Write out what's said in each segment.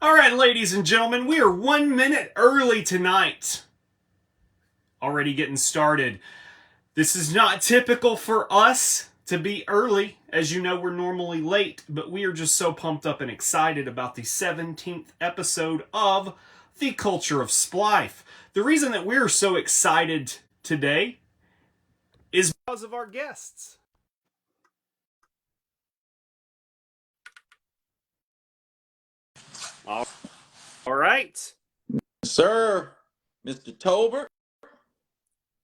All right, ladies and gentlemen, we are 1 minute early tonight. Already getting started. This is not typical for us to be early. As you know, we're normally late, but we are just so pumped up and excited about the 17th episode of the Culture of Splife. The reason that we're so excited today is because of our guests. All right. Sir, Mr. Tolbert.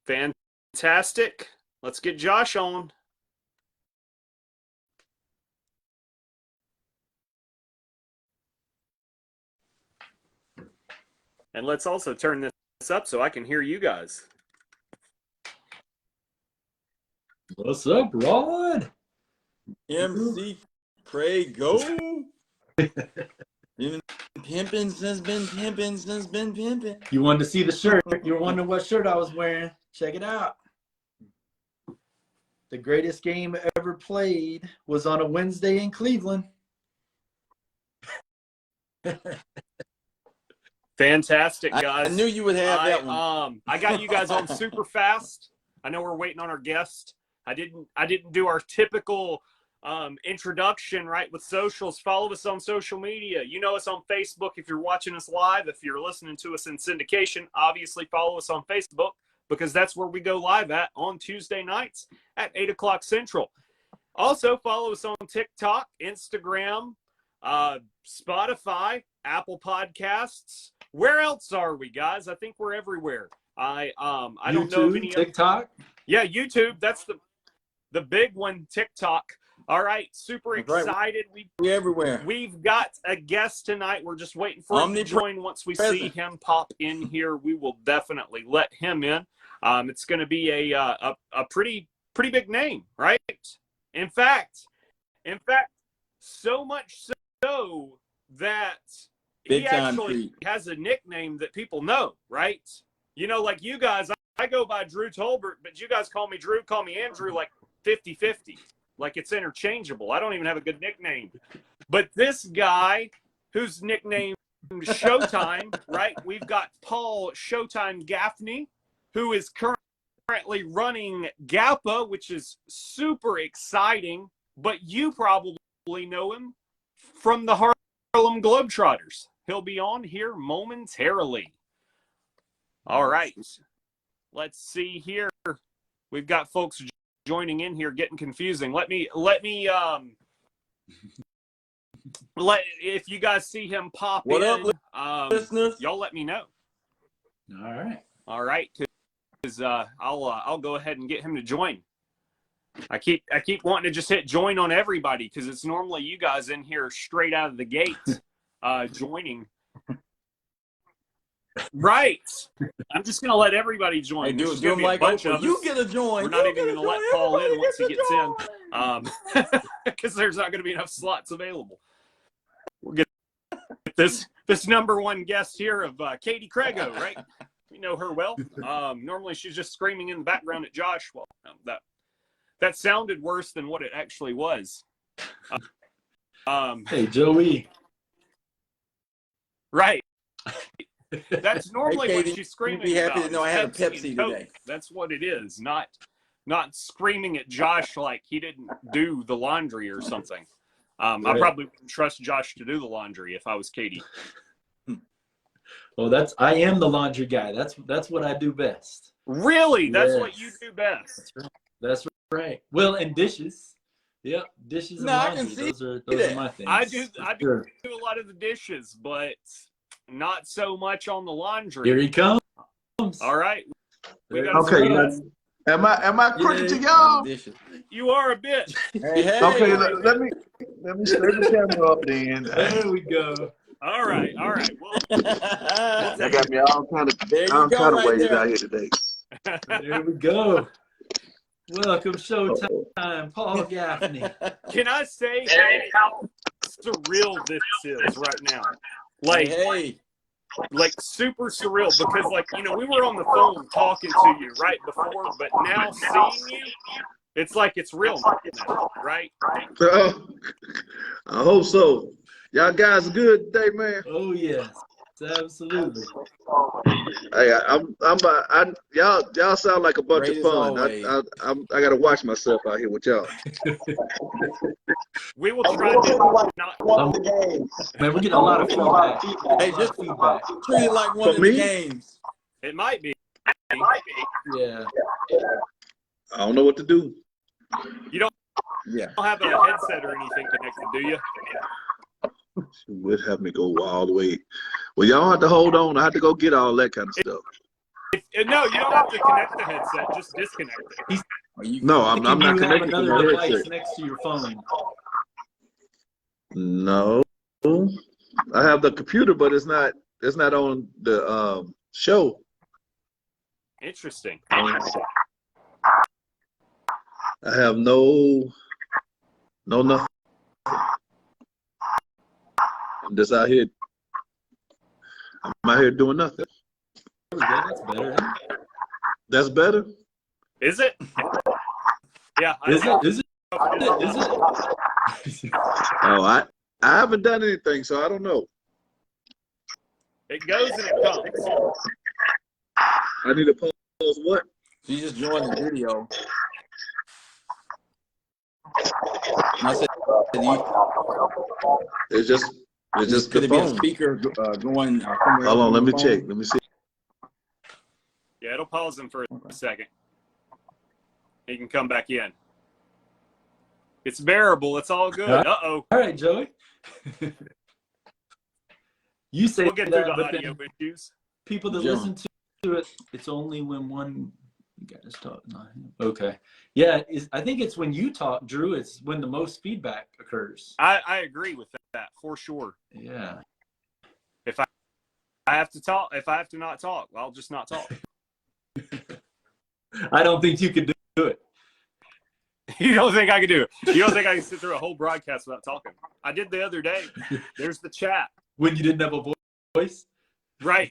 Fantastic. Let's get Josh on. And let's also turn this up so I can hear you guys. What's up, Rod? MC Craig, go. Been pimping since been pimping. You wanted to see the shirt. You were wondering what shirt I was wearing. Check it out. The greatest game ever played was on a Wednesday in Cleveland. Fantastic, guys. I knew you would have that one. I got you guys on super fast. I know we're waiting on our guest. I didn't do our typical introduction right with socials. Follow us on social media. You know us on Facebook if you're watching us live. If you're listening to us in syndication, obviously follow us on Facebook because that's where we go live at on Tuesday nights at 8 o'clock Central. Also follow us on TikTok, Instagram, Spotify, Apple Podcasts. Where else are we, guys? I think we're everywhere. I don't know of any TikTok. Yeah, YouTube. That's the big one. TikTok. All right, super excited. We're everywhere. We've got a guest tonight. We're just waiting for him to join. Once we see him pop in here, we will definitely let him in. It's going to be a pretty big name, right? In fact, so much so that he actually has a nickname that people know, right? You know, like you guys, I go by Drew Tolbert, but you guys call me Drew, call me Andrew, like 50-50. Like it's interchangeable. I don't even have a good nickname. But this guy whose nickname Showtime, right? We've got Paul Showtime Gaffney, who is currently running GAPA, which is super exciting. But you probably know him from the Harlem Globetrotters. He'll be on here momentarily. All right. Let's see here. We've got folks joining in here, getting confusing. Let me if you guys see him pop in, listeners? Y'all let me know. All right, because I'll go ahead and get him to join. I keep wanting to just hit join on everybody because it's normally you guys in here straight out of the gate joining. Right. I'm just gonna let everybody join. Hey, do him like Oprah. You get a join. We're not even gonna let Paul in once he gets in, because there's not gonna be enough slots available. We'll get this number one guest here of Katie Craigo, right? You know her well. Normally she's just screaming in the background at Josh. Well, that sounded worse than what it actually was. Hey, Joey. Right. That's normally Katie, what she's screaming be happy about. to know I had a Pepsi today. That's what it is. Not screaming at Josh like he didn't do the laundry or something. I probably wouldn't trust Josh to do the laundry if I was Katie. Well, I am the laundry guy. That's what I do best. Really? That's what you do best. That's right. Well, and dishes. Yep, dishes and laundry. I can see those are my things. I do a lot of the dishes, but not so much on the laundry. Here he comes. All right. Okay. Am I crooked to y'all? You are a bit. Hey. Okay, let me straighten the camera up then. There we go. All right. Well, I got me all kind of ways out here today. There we go. Welcome, Showtime, Paul Gaffney. Can I say how surreal this is right now? Like super surreal because we were on the phone talking to you right before, but now seeing you, it's like it's real now, right? I hope so. Y'all guys good today, man. Oh yes, absolutely. Hey, y'all sound like a bunch Great of as fun. always. I gotta watch myself out here with y'all. We will try to not. Man, we're getting a lot of feedback. Hey, just feedback. treat it like one For of the me? games. It might be. Yeah. I don't know what to do. You don't Yeah. have a headset or anything connected, do you? She would have me go all the way. Well, y'all have to hold on. I have to go get all that kind of stuff. No, you don't have to connect the headset. Just disconnect it. No, I'm Thinking not you have connected to another my device headset. next to your phone. No, I have the computer, but it's not on the show. Interesting. I have no nothing. I'm just out here. I'm out here doing nothing. There we go. That's better. That's better. Is it? Yeah. Is it? Oh, I haven't done anything, so I don't know. It goes and it comes. I need to pause what? She just joined the video. And I said, It's just could the it be a phone. speaker going somewhere Hold else on, let the me phone? check. Let me see. Yeah, it'll pause him for a second. He can come back in. It's bearable. It's all good. Uh-oh. All right, Joey. You say We'll get through the that, but audio then issues. people that listen to it, it's only when one guy is talking. Okay. Yeah, I think it's when you talk, Drew, it's when the most feedback occurs. I agree with that for sure. Yeah. If I have to talk, if I have to not talk, I'll just not talk. I don't think you could do it. You don't think I can do it? You don't think I can sit through a whole broadcast without talking? I did the other day. There's the chat. When you didn't have a voice? Right.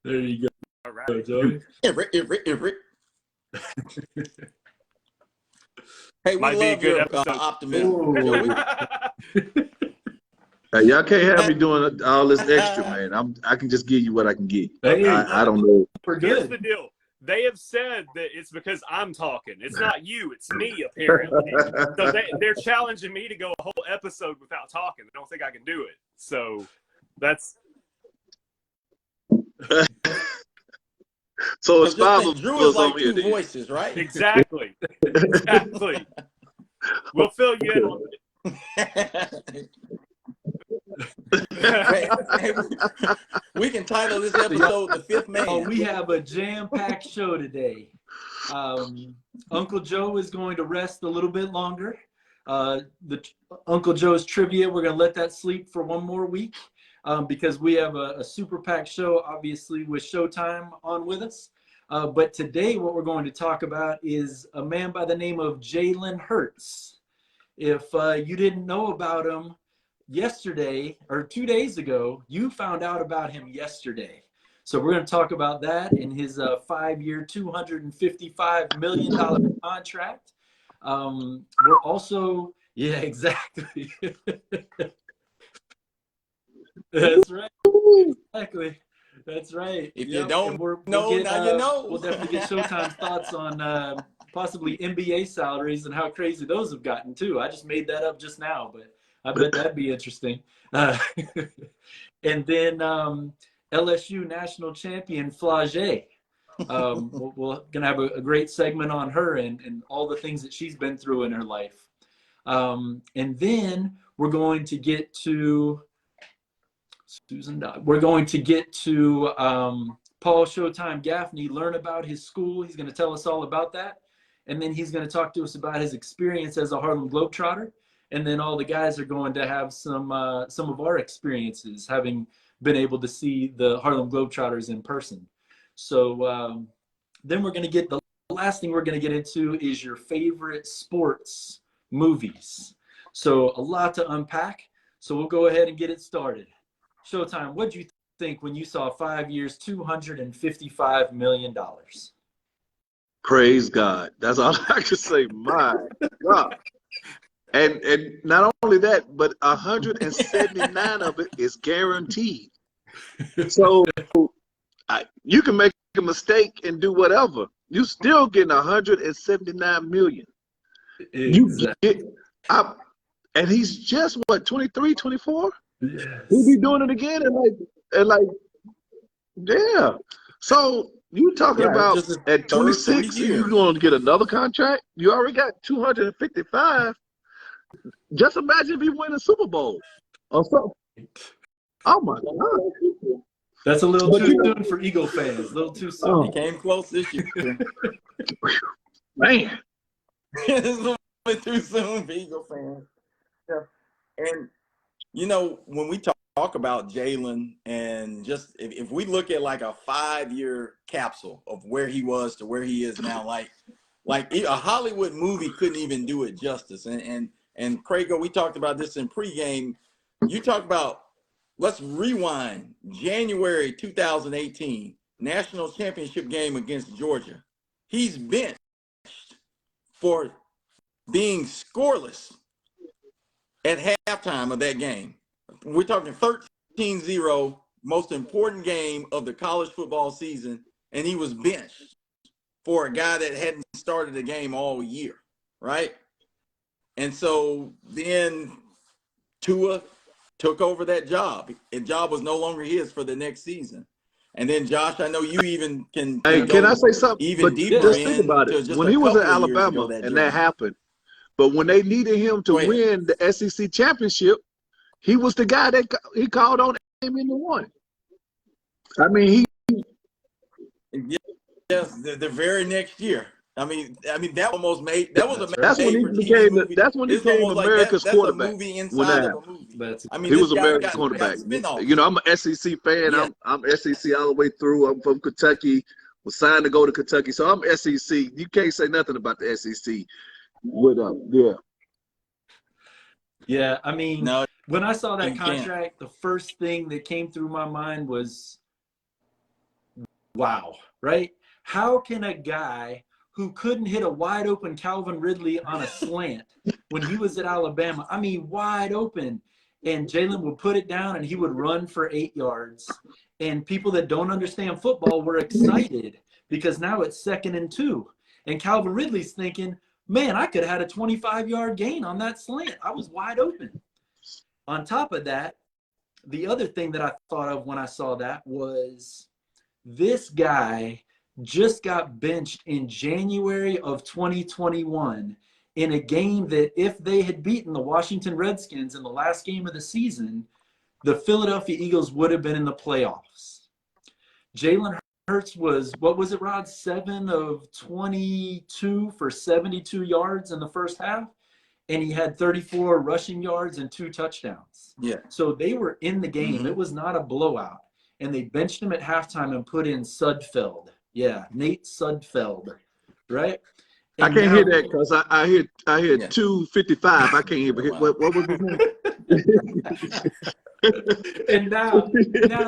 There you go. All right. Joey. Hey, we Might be a love good your episode. optimism, Joey. Hey, y'all can't have me doing all this extra, man. I can just give you what I can give. Hey, I don't know. we're Here's good. the deal. They have said that it's because I'm talking. It's not you. It's me, apparently. So they're challenging me to go a whole episode without talking. They don't think I can do it. So that's... So it's five Drew of is us like on here. two voices, right? Exactly. Exactly. We'll fill you in on Hey, we can title this episode "The Fifth Man." Oh, we have a jam-packed show today. Uncle Joe is going to rest a little bit longer. Uncle Joe's trivia, we're going to let that sleep for one more week because we have a super packed show, obviously, with Showtime on with us. But today, what we're going to talk about is a man by the name of Jalen Hurts. If you didn't know about him yesterday or 2 days ago, you found out about him yesterday. So we're going to talk about that in his 5-year, $255 million contract. We're also, yeah, exactly. That's right. Exactly. That's right. If you don't know, now you know. We'll definitely get Showtime's thoughts on possibly NBA salaries and how crazy those have gotten too. I just made that up just now, but I bet that'd be interesting. And then LSU national champion Flage. We're going to have a great segment on her and all the things that she's been through in her life. And then we're going to get to Paul Showtime Gaffney, learn about his school. He's going to tell us all about that. And then he's going to talk to us about his experience as a Harlem Globetrotter. And then all the guys are going to have some of our experiences, having been able to see the Harlem Globetrotters in person. So then we're going to get the last thing we're going to get into is your favorite sports movies. So a lot to unpack. So we'll go ahead and get it started. Showtime, what did you think when you saw 5 years, $255 million? Praise God. That's all I can say. My God. And not only that, but 179 of it is guaranteed. So you can make a mistake and do whatever. You still getting 179 million. Exactly. You get, and he's just what, 23, 24? Yes. He'll be doing it again and like, yeah. So you talking about just at 26, you're going to get another contract? You already got 255. Just imagine if he win a Super Bowl or something. Oh my God. That's a little too soon for Eagle fans. A little too soon. He came close this year. Man. It's a little bit too soon for Eagle fans. Yeah. And, you know, when we talk about Jalen, and just if we look at like a 5-year capsule of where he was to where he is now, like a Hollywood movie couldn't even do it justice. And Craig, we talked about this in pregame. You talk about, let's rewind, January 2018, national championship game against Georgia. He's benched for being scoreless at halftime of that game. We're talking 13-0, most important game of the college football season, and he was benched for a guy that hadn't started a game all year, right? And so then Tua took over that job. The job was no longer his for the next season. And then, Josh, I know you even can Can I say something? even deeper just think about it. just when a he was at couple of years Alabama ago, and that happened, but when they needed him to win the SEC championship, he was the guy that he called on him in the one. I mean, yes, the very next year. I mean, that almost made that was a that's when he became America's quarterback. That's a movie inside of a movie. I mean, he was America's quarterback. You know, I'm an SEC fan. Yeah. I'm SEC all the way through. I'm from Kentucky. Was signed to go to Kentucky, so I'm SEC. You can't say nothing about the SEC. Yeah, I mean, when I saw that contract, the first thing that came through my mind was, wow, right? How can a guy who couldn't hit a wide open Calvin Ridley on a slant when he was at Alabama, I mean, wide open, and Jalen would put it down and he would run for 8 yards, and people that don't understand football were excited because now it's 2nd and 2, and Calvin Ridley's thinking, man, I could have had a 25-yard gain on that slant. I was wide open. On top of that, the other thing that I thought of when I saw that was this guy just got benched in January of 2021 in a game that if they had beaten the Washington Redskins in the last game of the season, the Philadelphia Eagles would have been in the playoffs. Jalen Hurts was, what was it, Rod? 7 of 22 for 72 yards in the first half, and he had 34 rushing yards and 2 touchdowns. Yeah. So they were in the game. It was not a blowout. And they benched him at halftime and put in Sudfeld. Yeah, Nate Sudfeld, right? And I can't hear that because I hear 255. I can't hear. What was his name? And now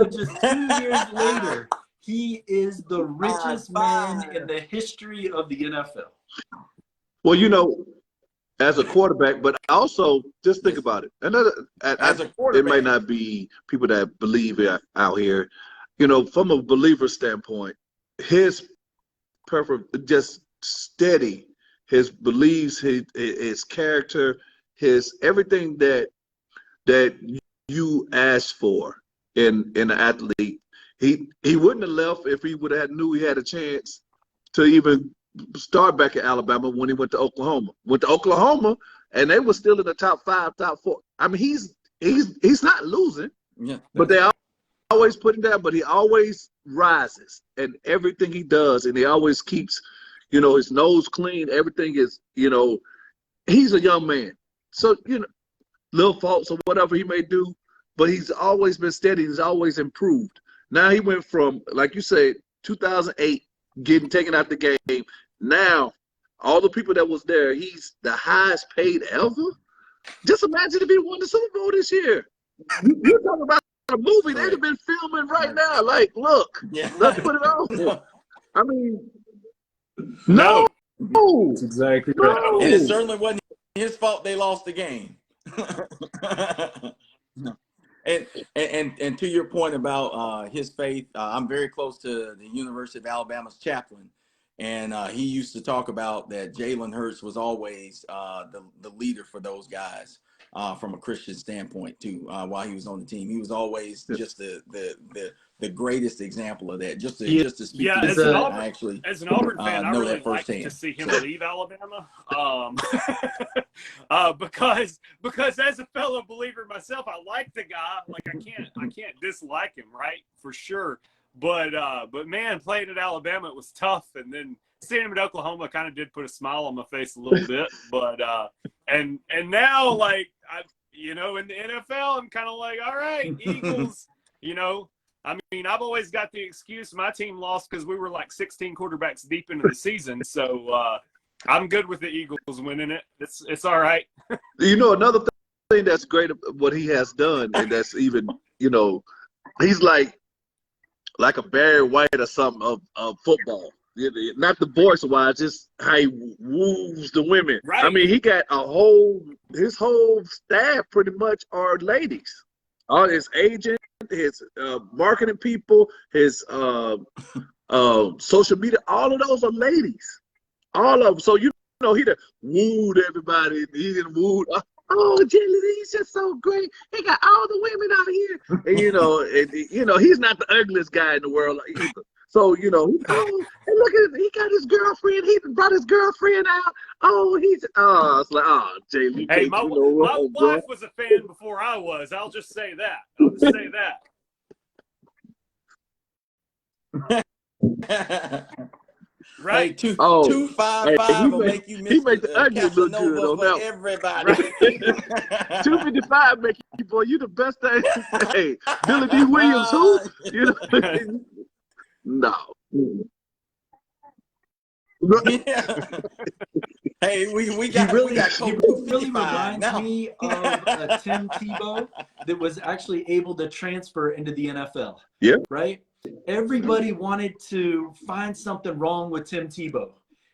just 2 years later, he is the richest man in the history of the NFL. Well, you know, as a quarterback, but also just think about it. As a quarterback, it may not be people that believe it out here. You know, from a believer standpoint, his just steady, his beliefs, his character, his everything that you ask for in an athlete. He wouldn't have left if he would have knew he had a chance to even start back at Alabama when he went to Oklahoma. Went to Oklahoma, and they were still in the top 5, top 4. I mean, he's not losing. Yeah, but they always put him down. But he always rises, and everything he does, and he always keeps, you know, his nose clean. Everything is, you know, he's a young man, so you know, little faults or whatever he may do, but he's always been steady. He's always improved. Now he went from, like you said, 2008, getting taken out the game. Now, all the people that was there, he's the highest paid ever. Just imagine if he won the Super Bowl this year. You're talking about a movie they'd have been filming right now. Like, look, let's put it on. I mean, no. That's exactly right. And it certainly wasn't his fault they lost the game. And to your point about his faith, I'm very close to the University of Alabama's chaplain, and he used to talk about that Jalen Hurts was always the leader for those guys from a Christian standpoint too. While he was on the team, he was always just the greatest example of that. Just to speak yeah, to as an Auburn fan, I really like to see him leave Alabama, because as a fellow believer myself, I like the guy. Like I can't dislike him, right? For sure. But man, playing at Alabama, it was tough, and then seeing him at Oklahoma kind of did put a smile on my face a little bit. But and now, like in the NFL, I'm kind of like, all right, Eagles. I mean, I've always got the excuse my team lost because we were like 16 quarterbacks deep into the season. So I'm good with the Eagles winning it. It's all right. Another thing that's great what he has done, and that's even, he's like a Barry White or something of football. Not the voice-wise, just how he woos the women. Right. I mean, he got his whole staff pretty much are ladies. All his agent, his marketing people, his social media, all of those are ladies. All of them. So, he done wooed everybody. He done wooed. Oh, Jalen, he's just so great. He got all the women out here. And, he's not the ugliest guy in the world either. So, and look at he got his girlfriend. He brought his girlfriend out. It's like, Jalen. Hey, my wife was a fan before I was. I'll just say that. I'll just say that. Right. Hey, 255 will make you miss. He make the ugly look good on that. Everybody. Right. 255 make you, boy, you the best thing. Hey, Billy D. Williams, who? No. Yeah. Hey, we got he really reminds me of Tim Tebow that was actually able to transfer into the NFL. Yeah. Right? Everybody wanted to find something wrong with Tim Tebow,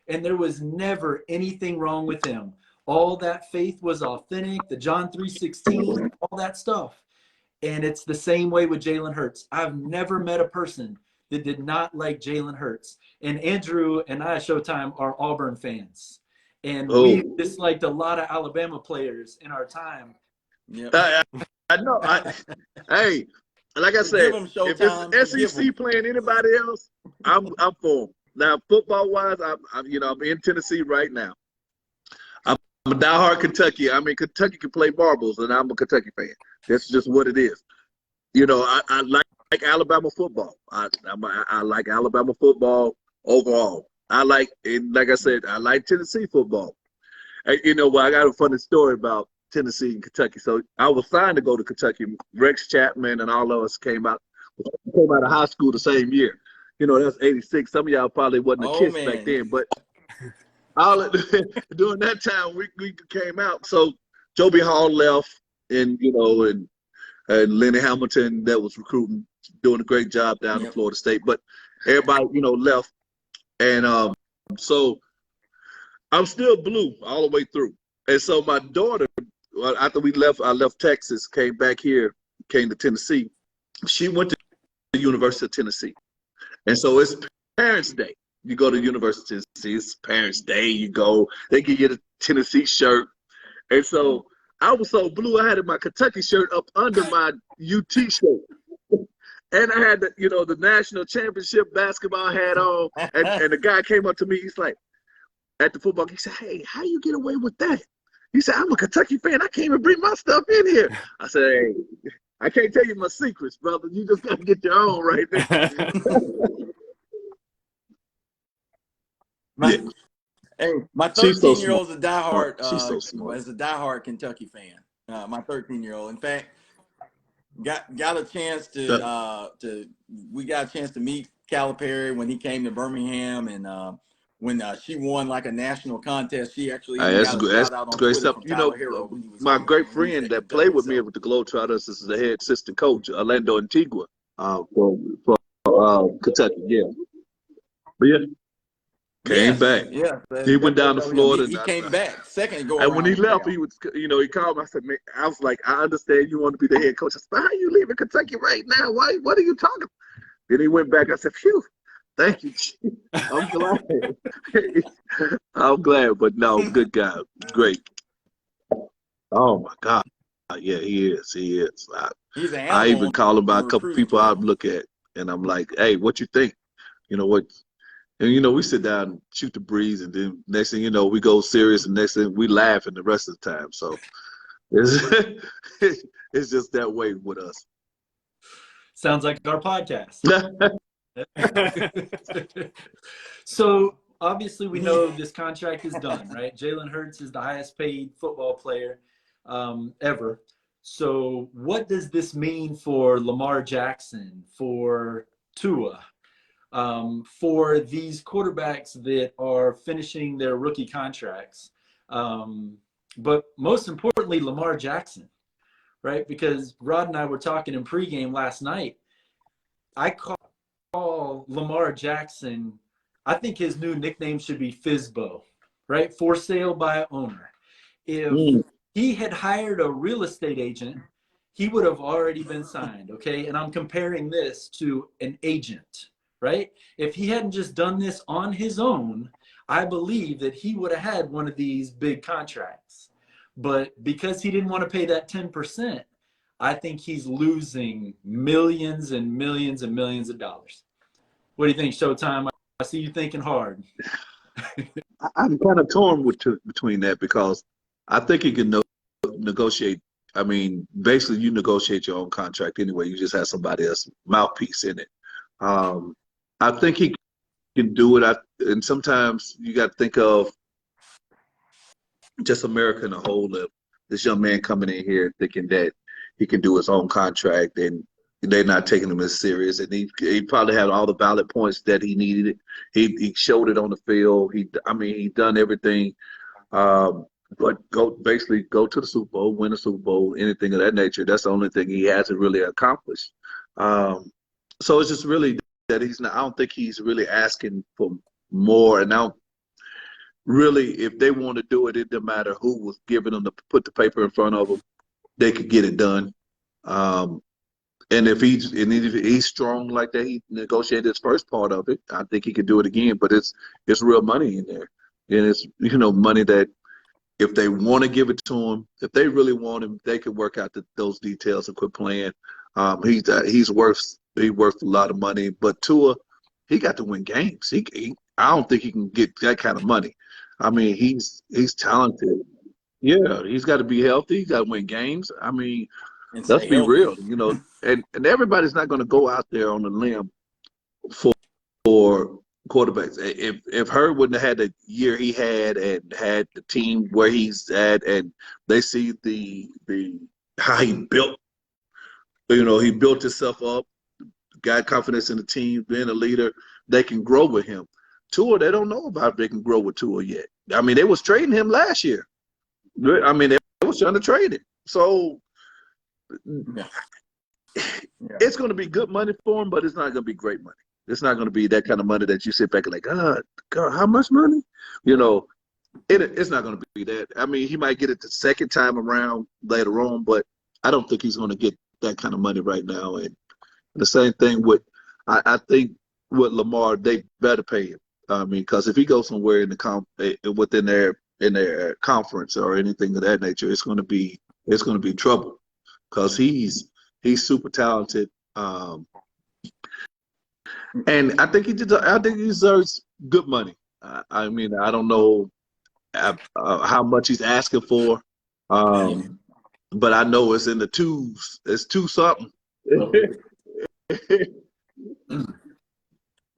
and there was never anything wrong with him. All that faith was authentic, the John 3:16, all that stuff. And it's the same way with Jalen Hurts. I've never met a person that did not like Jalen Hurts. And Andrew and I at Showtime are Auburn fans. And we disliked a lot of Alabama players in our time. Yep. I know. Hey, like I said, if it's SEC playing anybody else, I'm for them. Now, football-wise, I'm in Tennessee right now. I'm a diehard Kentucky. I mean, Kentucky can play marbles, and I'm a Kentucky fan. That's just what it is. I like Alabama football. I like Alabama football overall. Like I said, I like Tennessee football. I got a funny story about Tennessee and Kentucky. So I was signed to go to Kentucky. Rex Chapman and all of us came out of high school the same year. That's 86. Some of y'all probably wasn't a kid back then, but during that time we came out. So Joby Hall left, and and Lenny Hamilton that was recruiting, doing a great job down in Florida State. But everybody, left. And so I'm still blue all the way through. And so my daughter, after I left Texas, came back here, came to Tennessee. She went to the University of Tennessee. And so it's Parents' Day. You go to the University of Tennessee, it's Parents' Day. You go, they give you the Tennessee shirt. And so I was so blue, I had my Kentucky shirt up under my UT shirt. And I had the national championship basketball hat on. And the guy came up to me, he's like, at the football, he said, "Hey, how you get away with that?" He said, "I'm a Kentucky fan. I can't even bring my stuff in here." I said, "Hey, I can't tell you my secrets, brother. You just got to get your own right there." My 13-year-old is a diehard. She's so smart. Is a diehard Kentucky fan. My 13-year-old, in fact, got a chance we got a chance to meet Calipari when he came to Birmingham, and when she won like a national contest, she actually got a shout out on great Twitter stuff. from Hero when he was my great friend that played with me with the Globetrotters is the head assistant coach, Orlando Antigua, for Kentucky. Yeah, but yeah. Came back. Yeah. He went down to Florida. He came back second go and around. when he left, he was, he called me. I said, man, I was like, I understand you want to be the head coach. I said, how are you leaving Kentucky right now? Why? What are you talking about? Then he went back. I said, phew, thank you. I'm glad. I'm glad, but no, good guy. Great. Oh, my God. Yeah, he is. He is. He's an I animal even call him by a couple recruiting. people I look at, and I'm like, hey, what you think? You know what? And, we sit down and shoot the breeze, and then next thing you know, we go serious, and next thing we laugh, and the rest of the time. So it's, it's just that way with us. Sounds like our podcast. So obviously we know this contract is done, right? Jalen Hurts is the highest paid football player ever. So what does this mean for Lamar Jackson, for Tua, for these quarterbacks that are finishing their rookie contracts? But most importantly, Lamar Jackson, right? Because Rod and I were talking in pregame last night. I call Lamar Jackson, I think his new nickname should be Fizbo, right? For sale by owner. If he had hired a real estate agent, he would have already been signed, okay? And I'm comparing this to an agent, right? If he hadn't just done this on his own, I believe that he would have had one of these big contracts. But because he didn't want to pay that 10%, I think he's losing millions and millions and millions of dollars. What do you think, Showtime? I see you thinking hard. I'm kind of torn between that because I think he can negotiate. I mean, basically, you negotiate your own contract anyway. You just have somebody else's mouthpiece in it. I think he can do it. And sometimes you got to think of just America in a whole. This young man coming in here thinking that he can do his own contract, and they're not taking him as serious. And he probably had all the valid points that he needed. He showed it on the field. He done everything. But basically go to the Super Bowl, win a Super Bowl, anything of that nature. That's the only thing he hasn't really accomplished. So it's just really that he's not. I don't think he's really asking for more. And now, really, if they want to do it, it doesn't matter who was giving them to put the paper in front of them. They could get it done. And if he's strong like that, he negotiated his first part of it. I think he could do it again. But it's real money in there, and it's money that if they want to give it to him, if they really want him, they can work out those details and quit playing. He's worth a lot of money. But Tua, he got to win games. I don't think he can get that kind of money. I mean, he's talented. Yeah, he's got to be healthy. He's got to win games. I mean, let's be real, and everybody's not going to go out there on a limb for quarterbacks. If Hurd wouldn't have had the year he had and had the team where he's at, and they see the how he built, he built himself up, got confidence in the team, being a leader, they can grow with him. Tua, they don't know about if they can grow with Tua yet. I mean, they was trading him last year. I mean, they was trying to trade him. So it's going to be good money for him, but it's not going to be great money. It's not going to be that kind of money that you sit back and like, God, how much money? It's not going to be that. I mean, he might get it the second time around later on, but I don't think he's going to get that kind of money right now. And the same thing I think with Lamar, they better pay him. I mean, because if he goes somewhere within their conference or anything of that nature, it's going to be trouble because he's super talented. And I think he deserves good money. I mean, I don't know how much he's asking for, but I know it's in the twos. It's two something.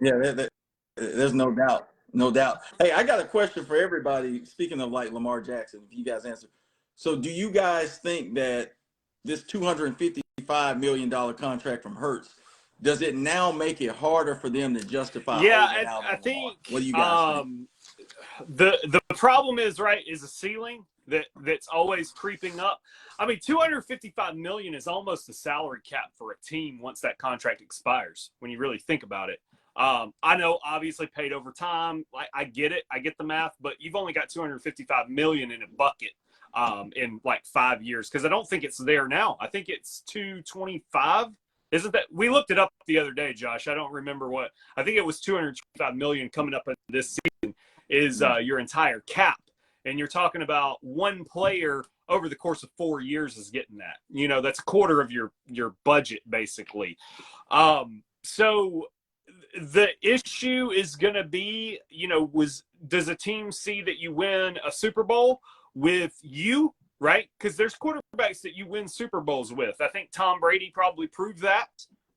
Yeah, there's no doubt. No doubt. Hey, I got a question for everybody. Speaking of like Lamar Jackson, if you guys answer. So do you guys think that this $255 million contract from Hurts, does it now make it harder for them to justify holding out on I think what do you guys think? The problem is a ceiling that's always creeping up. I mean, $255 million is almost the salary cap for a team once that contract expires, when you really think about it. I know obviously paid over time. I get it. I get the math, but you've only got $255 million in a bucket in like 5 years. Cause I don't think it's there now. I think it's 225. Isn't that, we looked it up the other day, Josh. I don't remember what, I think it was 225 million coming up this season is your entire cap. And you're talking about one player over the course of 4 years is getting that. You know, that's a quarter of your budget, basically. So the issue is going to be, you know, does a team see that you win a Super Bowl with you, right? Because there's quarterbacks that you win Super Bowls with. I think Tom Brady probably proved that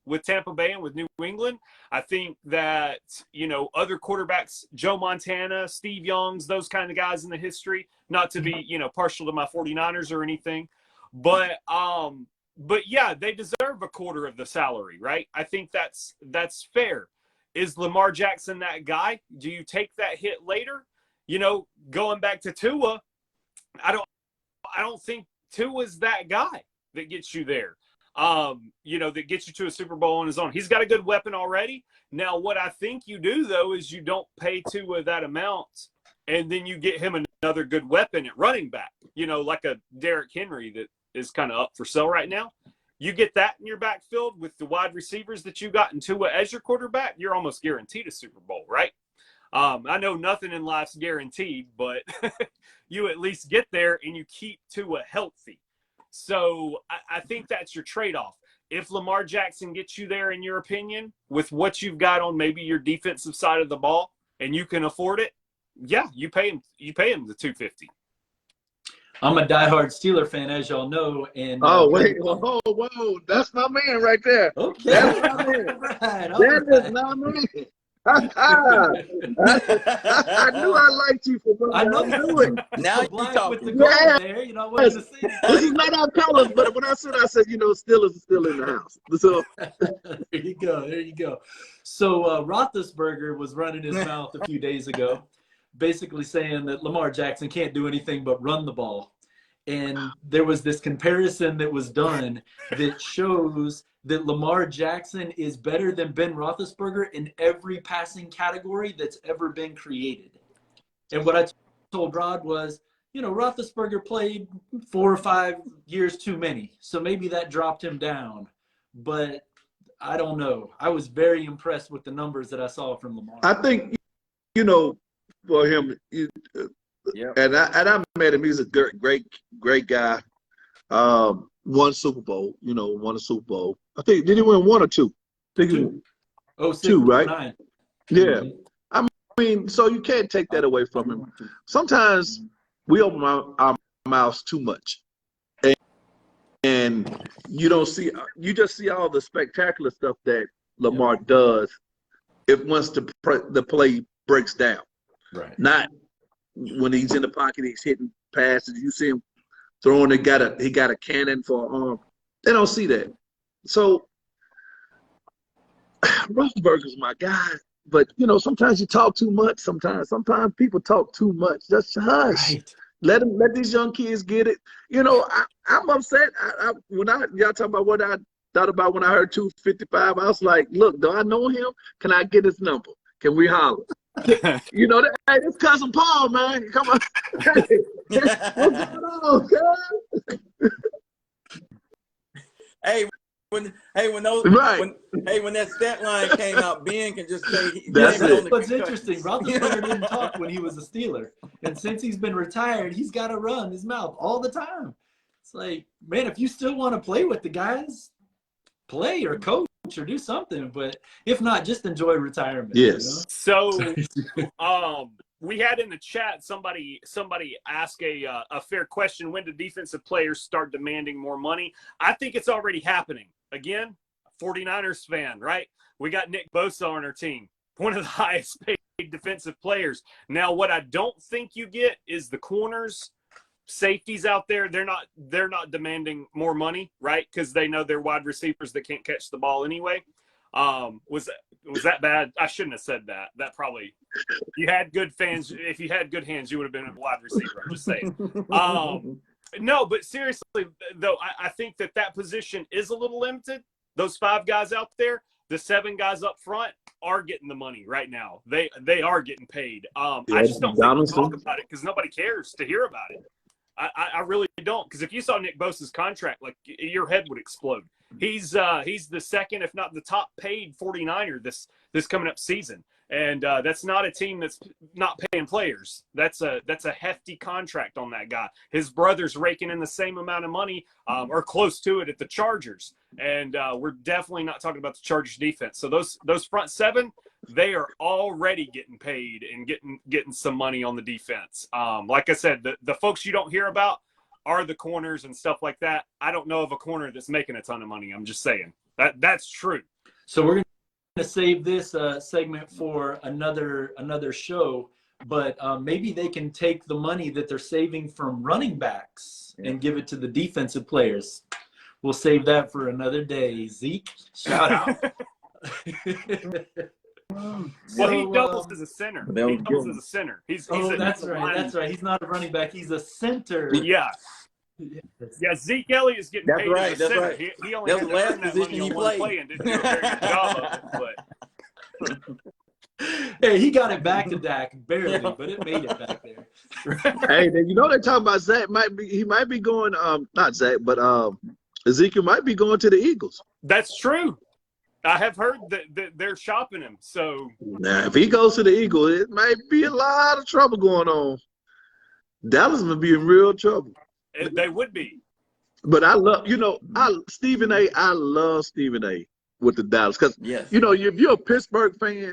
with Tampa Bay and with New England. I think that, you know, other quarterbacks, Joe Montana, Steve Youngs, those kind of guys in the history, not to be, you know, partial to my 49ers or anything, but yeah, they deserve a quarter of the salary, right? I think that's fair. Is Lamar Jackson that guy? Do you take that hit later? You know, going back to Tua, I don't think Tua's that guy that gets you there. You know, that gets you to a Super Bowl on his own. He's got a good weapon already. Now, what I think you do, though, is you don't pay Tua that amount, and then you get him another good weapon at running back, you know, like a Derrick Henry that is kind of up for sale right now. You get that in your backfield with the wide receivers that you got in Tua as your quarterback, you're almost guaranteed a Super Bowl, right? I know nothing in life's guaranteed, but you at least get there and you keep Tua healthy. So I think that's your trade-off. If Lamar Jackson gets you there, in your opinion, with what you've got on maybe your defensive side of the ball, and you can afford it, yeah, you pay him the $250. I'm a diehard Steeler fan, as y'all know. And whoa, that's my man right there. Okay, that's my man. That is my man. I knew I liked you for what I know. knew it. Now black you talking. with the gold there. You know, I wanted to say this is not our colors, but when I said, you know, Steelers is still in the house. So there you go. So Roethlisberger was running his mouth a few days ago, basically saying that Lamar Jackson can't do anything but run the ball. And there was this comparison that was done that shows that Lamar Jackson is better than Ben Roethlisberger in every passing category that's ever been created. And what I told Rod was, you know, Roethlisberger played 4 or 5 years too many, so maybe that dropped him down. But I don't know. I was very impressed with the numbers that I saw from Lamar. I think, you know, for him, and I met him. He's a great guy. Won Super Bowl. You know, won a Super Bowl. I think, did he win 1 or 2? I think Two. Oh, 6, 2, right? 9. Yeah. Mm-hmm. I mean, so you can't take that away from him. Sometimes we open our mouths too much, and you don't see. You just see all the spectacular stuff that Lamar does. If once the play breaks down, right? Not when he's in the pocket, he's hitting passes. You see him throwing. He got a cannon for an arm. They don't see that. So Roethlisberger's my guy. But, you know, sometimes you talk too much. Sometimes people talk too much. Just hush. Right. Let these young kids get it. You know, I'm upset. When y'all talking about what I thought about when I heard 255, I was like, look, do I know him? Can I get his number? Can we holler? You know, hey, this cousin Paul, man. Come on. Hey, what's going on, cuz? When that stat line came out, Ben can just say that's what's interesting. Roethlisberger didn't talk when he was a Steeler, and since he's been retired, he's got to run his mouth all the time. It's like, man, if you still want to play with the guys, play or coach or do something. But if not, just enjoy retirement. Yes. You know? So, we had in the chat somebody ask a fair question: when do defensive players start demanding more money? I think it's already happening. Again, 49ers fan, right? We got Nick Bosa on our team, one of the highest paid defensive players. Now, what I don't think you get is the corners, safeties out there. They're not demanding more money, right? Because they know they're wide receivers that can't catch the ball anyway. Was that bad? I shouldn't have said that. That probably, you had good fans. If you had good hands, you would have been a wide receiver. I'm just saying. No, but seriously, though, I think that position is a little limited. Those 5 guys out there, the 7 guys up front, are getting the money right now. They are getting paid. I Yeah, just don't think we Donaldson. talk about it because nobody cares to hear about it. I really don't, because if you saw Nick Bosa's contract, like, your head would explode. He's the second, if not the top paid 49er this coming up season, and that's not a team that's not paying players. That's a hefty contract on that guy. His brother's raking in the same amount of money, or close to it, at the Chargers, and we're definitely not talking about the Chargers defense. So those front seven, they are already getting paid and getting some money on the defense. Like I said, the folks you don't hear about are the corners and stuff like that. I don't know of a corner that's making a ton of money. I'm just saying that's true. So we're going to save this segment for another show, but maybe they can take the money that they're saving from running backs and give it to the defensive players. We'll save that for another day. Zeke, shout out. Well, he doubles as a center. He doubles as a center. That's right. He's not a running back. He's a center. Yeah. Yeah, Zeke Elliott is getting paid as a center. Right. He only had to earn that money on one play and didn't do a very good job of it. But Hey, he got it back to Dak barely, but it made it back there. Hey, you know, they're talking about Zach he might be going, not Zach, but Ezekiel might be going to the Eagles. that's true. I have heard that they're shopping him. So Now, if he goes to the Eagles, it might be a lot of trouble going on. Dallas would be in real trouble. they would be. But I love, Stephen A. I love Stephen A. with the Dallas, because if you're a Pittsburgh fan,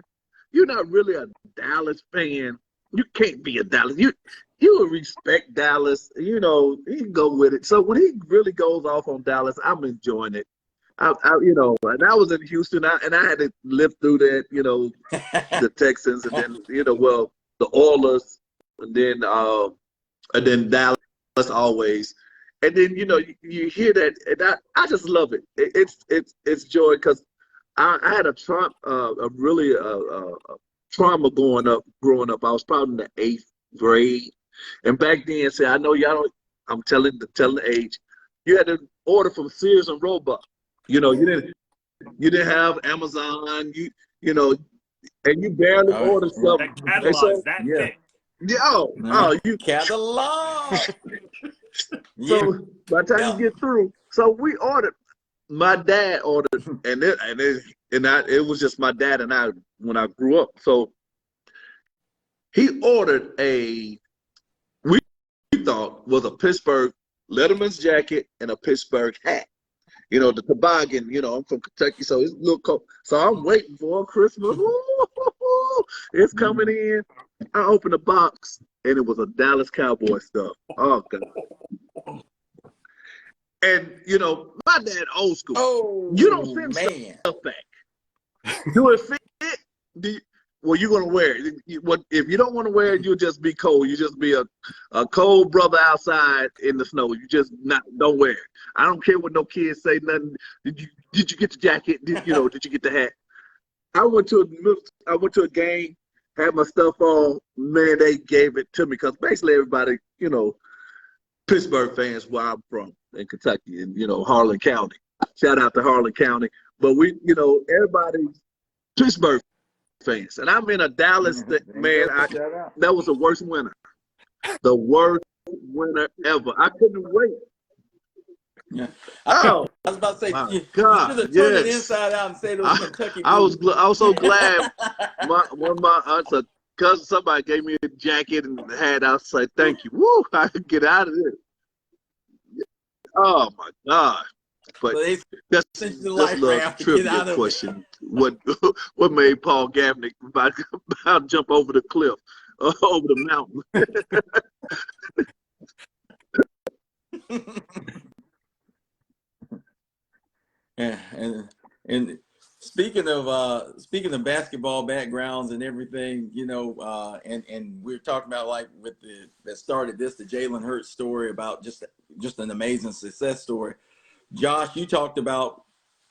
you're not really a Dallas fan. You can't be a Dallas. You will respect Dallas. You can go with it. So when he really goes off on Dallas, I'm enjoying it. And I was in Houston, and I had to live through that. The Texans, and then the Oilers, and then Dallas always. And then you hear that, and I just love it. It's joy, because I had a trauma growing up. I was probably in the 8th grade, and back then, I know y'all don't. I'm telling the age. You had to order from Sears and Roebuck. You didn't have Amazon. And you barely ordered stuff. That catalog's that thick. You catalog. So by the time you get through, so we ordered. My dad ordered, and it was just my dad and I when I grew up. So he ordered we thought was a Pittsburgh Letterman's jacket and a Pittsburgh hat. The toboggan. I'm from Kentucky, so it's a little cold. So I'm waiting for Christmas. It's coming in. I opened the box, and it was a Dallas Cowboy stuff. Oh God. And my dad old school. Oh, you don't send stuff back. Do it fit? You're gonna wear it. If you don't want to wear it, you'll just be cold. You just be a cold brother outside in the snow. You just don't wear it. I don't care what no kids say. Nothing. Did you get the jacket? Did you get the hat? I went to a game, had my stuff on. Man, they gave it to me, because basically everybody, Pittsburgh fans, where I'm from in Kentucky, and Harlan County. Shout out to Harlan County. But we, everybody Pittsburgh fans, and I'm in a Dallas. Man, that was the worst winter. The worst winter ever. I couldn't wait. Yeah. I was about to say, you should have turned it inside out and say it was Kentucky. I was so glad. One of my aunts, a cousin, somebody gave me a jacket and hat. I was like, thank you. Woo! I could get out of this. Oh my God! But that's a little trivia question. What made Paul Gaffney about to jump over the cliff, over the mountain? Yeah, and speaking of basketball backgrounds and everything, and we're talking about, like, that started this, the Jalen Hurts story, about just an amazing success story. Josh, you talked about,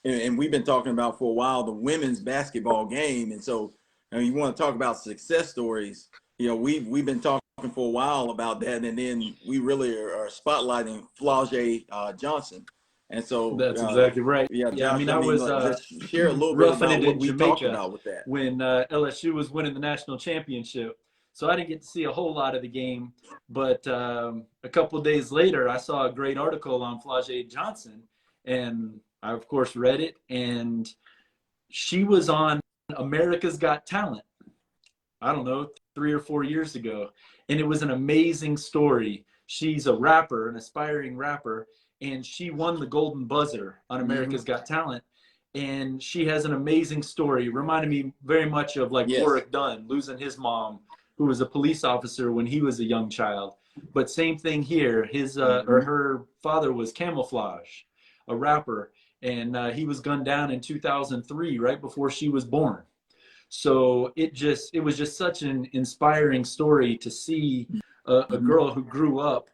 and we've been talking about for a while, the women's basketball game, and so you want to talk about success stories. We've been talking for a while about that, and then we really are spotlighting Flau'jae Johnson. And so that's exactly right. Yeah, Yeah, Josh, I was just share a little bit roughing about it what in we talked Jamaica about with that. when LSU was winning the national championship. So I didn't get to see a whole lot of the game, but a couple of days later, I saw a great article on Flau'jae Johnson, and I of course read it. And she was on America's Got Talent, I don't know, 3 or 4 years ago. And it was an amazing story. She's a rapper, an aspiring rapper, and she won the Golden Buzzer on America's Got Talent. And she has an amazing story. Reminded me very much of like Warwick Dunn losing his mom, who was a police officer when he was a young child. But same thing here. His or her father was Camouflage, a rapper, and he was gunned down in 2003, right before she was born. So it was just such an inspiring story to see a girl who grew up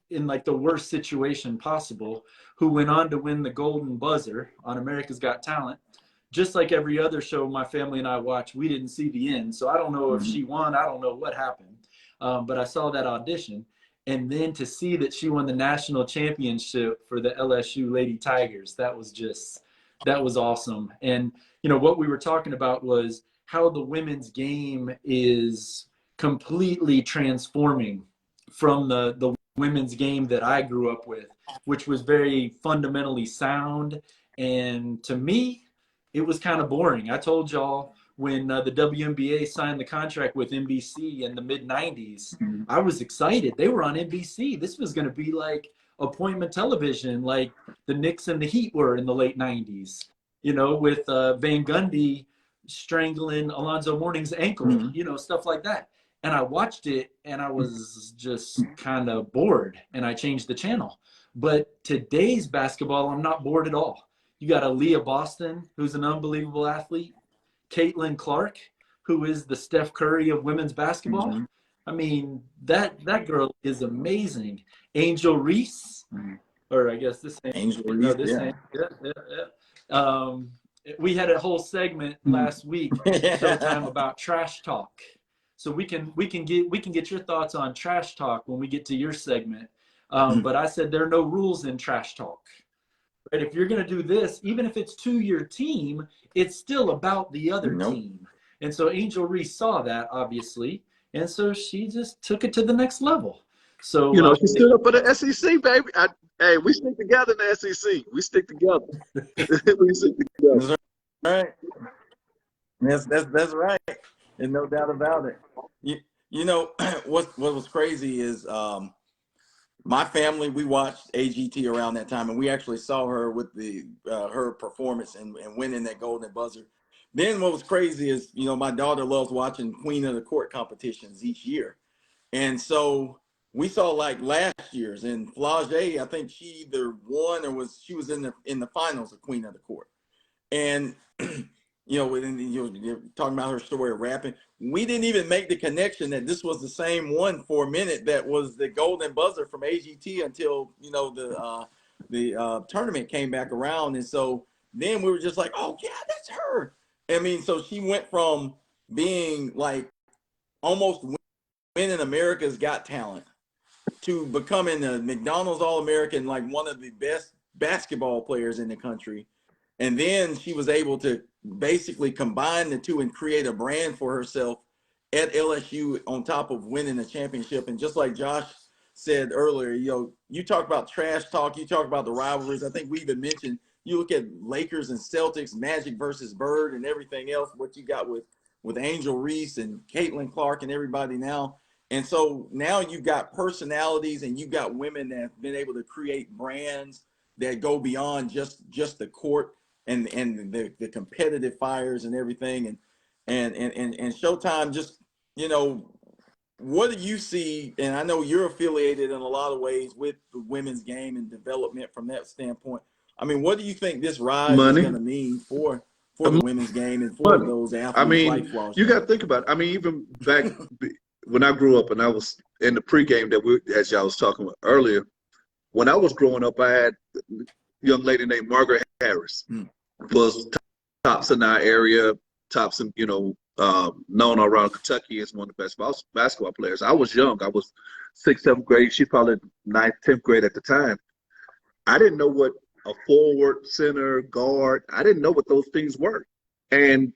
in like the worst situation possible, who went on to win the Golden Buzzer on America's Got Talent. Just like every other show my family and I watched, we didn't see the end. So I don't know if she won. I don't know what happened. But I saw that audition. And then to see that she won the national championship for the LSU Lady Tigers, that was awesome. And, you know, what we were talking about was how the women's game is completely transforming from the women's game that I grew up with, which was very fundamentally sound. And to me, it was kind of boring. I told y'all when the WNBA signed the contract with NBC in the mid-90s, I was excited. They were on NBC. This was going to be like appointment television, like the Knicks and the Heat were in the late 90s, you know, with Van Gundy strangling Alonzo Mourning's ankle, you know, stuff like that. And I watched it and I was just kind of bored and I changed the channel. But today's basketball, I'm not bored at all. You got Aaliyah Boston, who's an unbelievable athlete. Caitlin Clark, who is the Steph Curry of women's basketball. I mean, that girl is amazing. Angel Reese, or I guess this ain't. Angel Reese, No, this ain't. We had a whole segment last week, Showtime, about trash talk. So we can get your thoughts on trash talk when we get to your segment. But I said there are no rules in trash talk. Right? If you're going to do this, even if it's to your team, it's still about the other team. And so Angel Reese saw that, obviously, and so she just took it to the next level. So you know, she stood up for the SEC, baby. Hey, we stick together in the SEC. We stick together. We stick together. That's right. That's right. And no doubt about it. You know what was crazy is my family, we watched AGT around that time, and we actually saw her with the her performance and winning that Golden Buzzer. Then what was crazy is, you know, my daughter loves watching Queen of the Court competitions each year. And so we saw like last year's, and Flau'jae, I think she either won or she was in the finals of Queen of the Court. And you know, you're talking about her story of rapping. We didn't even make the connection that this was the same one for a minute that was the Golden Buzzer from AGT until, you know, the tournament came back around. And so then we were just like, oh yeah, that's her. I mean, so she went from being like almost winning America's Got Talent to becoming a McDonald's All-American, like one of the best basketball players in the country. And then she was able to basically combine the two and create a brand for herself at LSU on top of winning the championship. And just like Josh said earlier, you know, you talk about trash talk, you talk about the rivalries. I think we even mentioned, you look at Lakers and Celtics, Magic versus Bird and everything else, what you got with Angel Reese and Caitlin Clark and everybody now. And so now you've got personalities and you've got women that have been able to create brands that go beyond just the court and the competitive fires and everything. And Showtime, just, you know, what do you see? And I know you're affiliated in a lot of ways with the women's game and development from that standpoint. I mean, what do you think this rise is going to mean for the women's game and for those athletes? I mean, like you got to think about it. I mean, even back when I grew up and I was in the pregame as y'all was talking about earlier, when I was growing up, I had a young lady named Margaret Harris, was tops in our area, tops in, you know, known around Kentucky as one of the best basketball players. I was young. I was 6th, 7th grade. She's probably 9th, 10th grade at the time. I didn't know what a forward, center, guard. I didn't know what those things were. And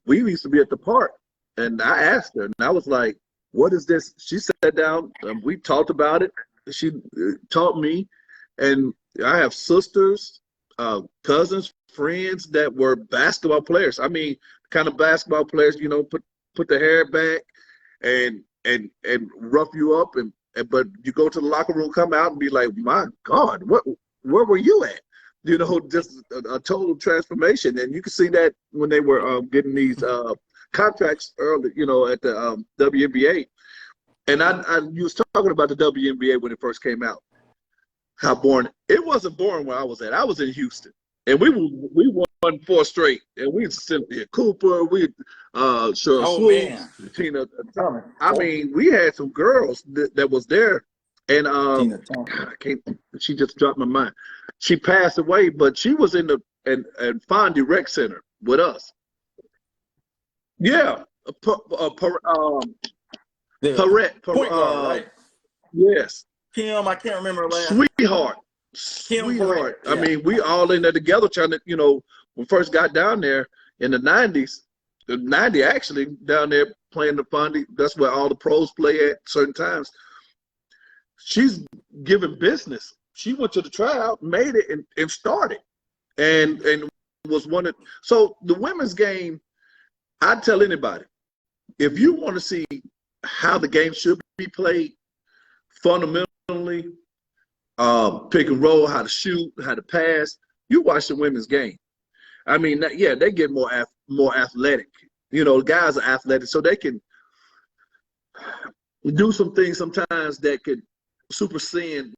we used to be at the park, and I asked her, and I was like, "What is this?" She sat down. We talked about it. She taught me, and I have sisters, cousins, friends that were basketball players. I mean, kind of basketball players, you know, put the hair back and rough you up, but you go to the locker room, come out and be like, my God, where were you at? You know, just a total transformation. And you can see that when they were getting these contracts early, you know, at the WNBA. And you was talking about the WNBA when it first came out. How boring. It wasn't boring where I was at. I was in Houston. And we won 4 straight. And we Cynthia Cooper, Cheryl Swoops, Tina Thomas. I mean, we had some girls that was there. And God, she just dropped my mind. She passed away, but she was in the Fondy Rec Center with us. Yeah. Right? Yes. Kim, I can't remember her last. Sweetheart. Sweetheart. Yeah. I mean, we all in there together trying to, you know, when we first got down there in the 90s, the 90 actually down there playing the Fondy. That's where all the pros play at certain times. She's giving business. She went to the tryout, made it, and started, and was one of. So the women's game, I tell anybody, if you want to see how the game should be played, fundamentally, pick and roll, how to shoot, how to pass, you watch the women's game. I mean, yeah, they get more athletic. You know, guys are athletic, so they can do some things sometimes that could supersede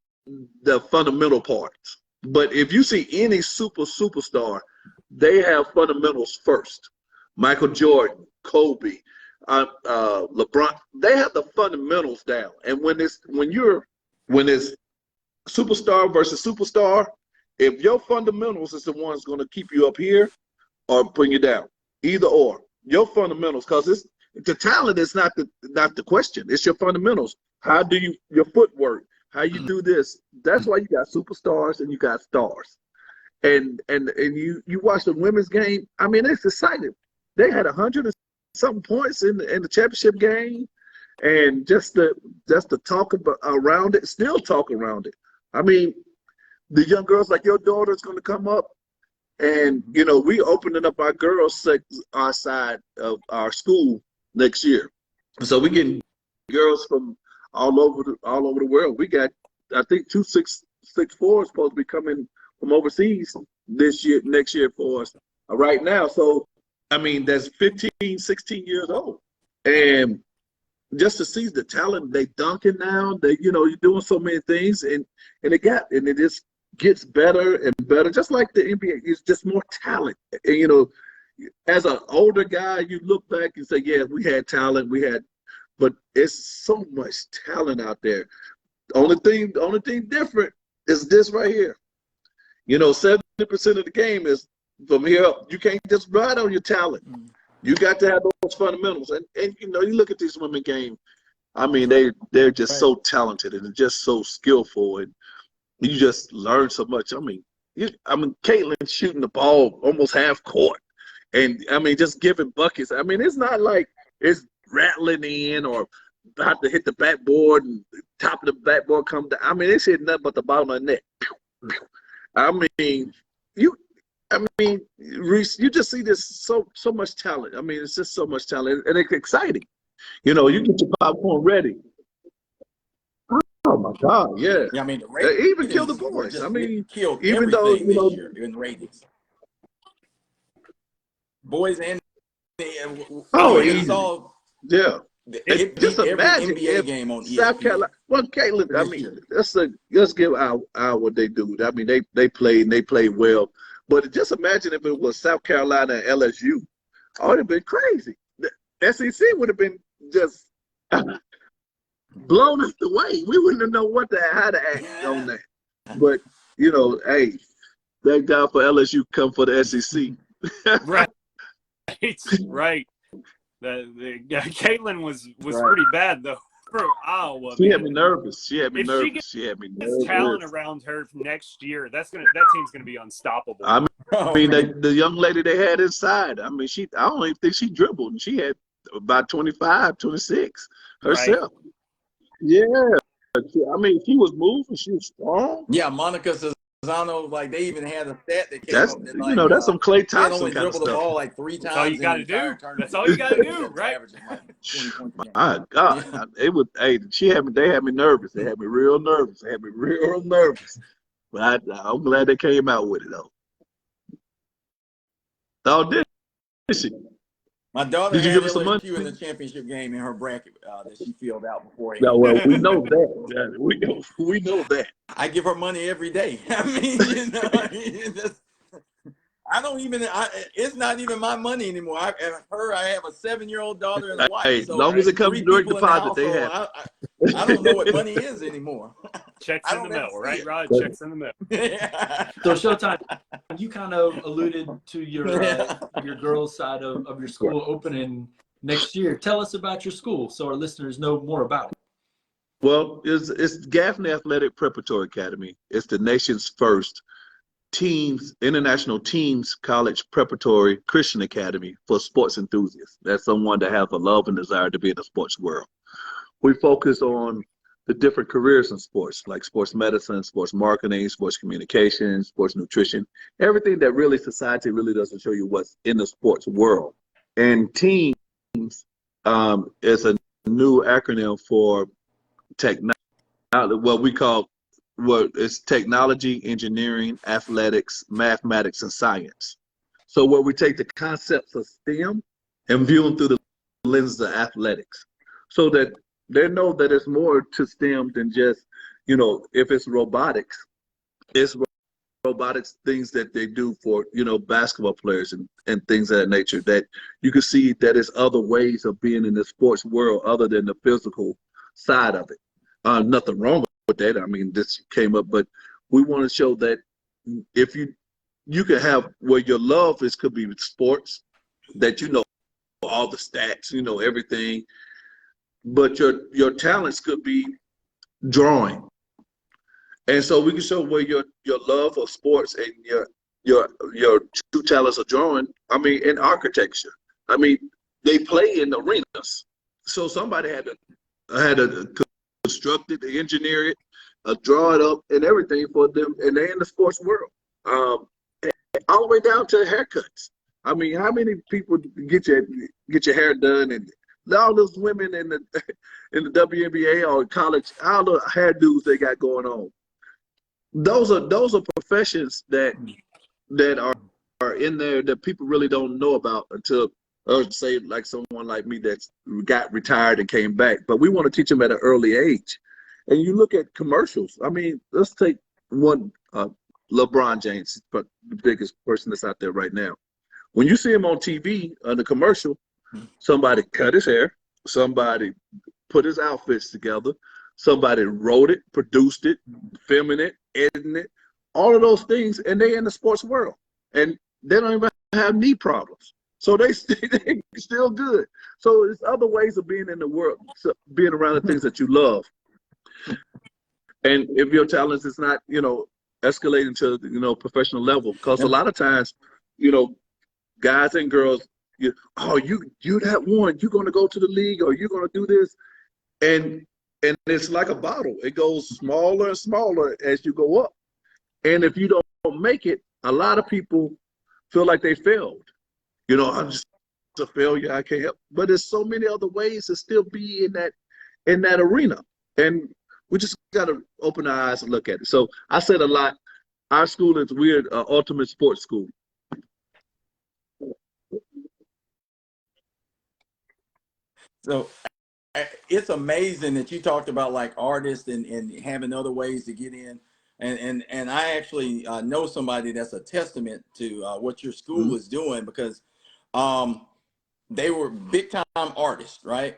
the fundamental parts. But if you see any superstar, they have fundamentals first. Michael Jordan, Kobe, LeBron, they have the fundamentals down. And when it's superstar versus superstar, if your fundamentals is the ones going to keep you up here or bring you down, either or, your fundamentals, because the talent is not the question. It's your fundamentals. How do your footwork? How you do this? That's why you got superstars and you got stars. And you watch the women's game. I mean, it's exciting. They had 100 and something points in the championship game, and just the talk around it, still talk around it. I mean, the young girls like your daughter is going to come up, and you know we opening up our girls our side of our school next year, so we getting girls from all over the world. We got, I think, 2 6'4" supposed to be coming from overseas next year for us right now. So I mean, that's 15, 16 years old, and just to see the talent, they dunking now. They, you know, you're doing so many things, and it just gets better and better. Just like the NBA, it's just more talent. And you know, as an older guy, you look back and say, yeah, we had talent, but it's so much talent out there. The only thing different is this right here. You know, 70% of the game is from here up. You can't just ride on your talent. You got to have those fundamentals. And you know, you look at these women game. I mean, they're just so talented and just so skillful, and you just learn so much. I mean, Caitlin shooting the ball almost half court, and I mean, just giving buckets. I mean, it's not like it's rattling in or about to hit the backboard and top of the backboard come down. I mean, it's hitting nothing but the bottom of the net. I mean, Reese, you just see this so much talent. I mean, it's just so much talent, and it's exciting. You know, you get your popcorn ready. Oh my God, yeah. Yeah, I mean, they even kill the boys. I mean, even though you know, this year in ratings, boys and easy. Yeah. Just imagine NBA game on South Carolina. Well, Caitlin, I mean, let's give our what they do. I mean, they played well. But just imagine if it was South Carolina and LSU. Oh, it'd have been crazy. The SEC would have been just blown us away. We wouldn't have known how to act on that. But, you know, hey, thank God for LSU come for the SEC. Right. Right. The Caitlin was pretty bad, though. for Iowa, She man. had me nervous. She had me If nervous. She had me This talent nervous. around her next year, that team's gonna be unstoppable. I mean the young lady they had inside. I mean, I don't even think she dribbled. And she had about 25, 26 herself. Right. Yeah. I mean, she was moving. She was strong. Yeah, Monica Cesano, like they even had a stat that came That's up that that's some Klay she had Thompson only kind of dribbled the stuff. ball like 3 That's all you times in got the to entire do. tournament. That's all you got to do, That's right? averaging like 20 points a game. My God, Yeah. it was. Hey, they had me nervous. They had me real nervous. They had me real nervous. But I'm glad they came out with it though. Oh, did she? My daughter Did you had give her some money? LSU in the championship game in her bracket that she filled out beforehand. Yeah, well, we know that. Yeah, we know that. I give her money every day. I mean, you know, I don't even. It's not even my money anymore. I have a 7-year-old daughter and a wife. Hey, So long as it comes 3 direct people in the deposit, they household. have. I don't know what money is anymore. Checks I in the don't ever mail, see right, it. Rod? Checks in the mail. So Showtime, you kind of alluded to your girls' side of your school opening next year. Tell us about your school so our listeners know more about it. Well, it's Gaffney Athletic Preparatory Academy. It's the nation's first international teams college preparatory Christian academy for sports enthusiasts. That's someone that has a love and desire to be in the sports world. We focus on the different careers in sports, like sports medicine, sports marketing, sports communication, sports nutrition, everything that really society really doesn't show you what's in the sports world. And teams is a new acronym for it's technology, engineering, athletics, mathematics, and science. So where we take the concepts of STEM and view them through the lens of athletics, so that they know that it's more to STEM than just, if it's robotics, it's robotics things that they do for, basketball players and things of that nature, that you can see that there's other ways of being in the sports world other than the physical side of it. Nothing wrong with that. I mean, this came up, but we want to show that if you can have where your love could be with sports, that all the stats, everything, but your talents could be drawing. And so we can show where your love of sports and your true talents are drawing. I mean, in architecture. I mean, they play in arenas. So somebody had to construct it, engineer it, draw it up, and everything for them, and they're in the sports world. All the way down to haircuts. I mean, how many people get your hair done, and all those women in the WNBA or college, all the hairdos they got going on. Those are professions that are in there that people really don't know about until, say, like someone like me that's got retired and came back. But we want to teach them at an early age. And you look at commercials. I mean, let's take one, LeBron James, the biggest person that's out there right now. When you see him on TV on the commercial, somebody cut his hair, somebody put his outfits together, somebody wrote it, produced it, filming it, editing it, all of those things, and they in the sports world. And they don't even have knee problems. So they still good. So there's other ways of being in the world, being around the things that you love. And if your talent is not, escalating to, professional level, because a lot of times, guys and girls, you that one, you're going to go to the league or you're going to do this. And it's like a bottle. It goes smaller and smaller as you go up. And if you don't make it, a lot of people feel like they failed. I'm just a failure. I can't help. But there's so many other ways to still be in that arena. And we just got to open our eyes and look at it. So I said a lot. Our school is weird, ultimate sports school. So it's amazing that you talked about like artists and having other ways to get in. And I actually know somebody that's a testament to what your school is doing, because they were big time artists, right?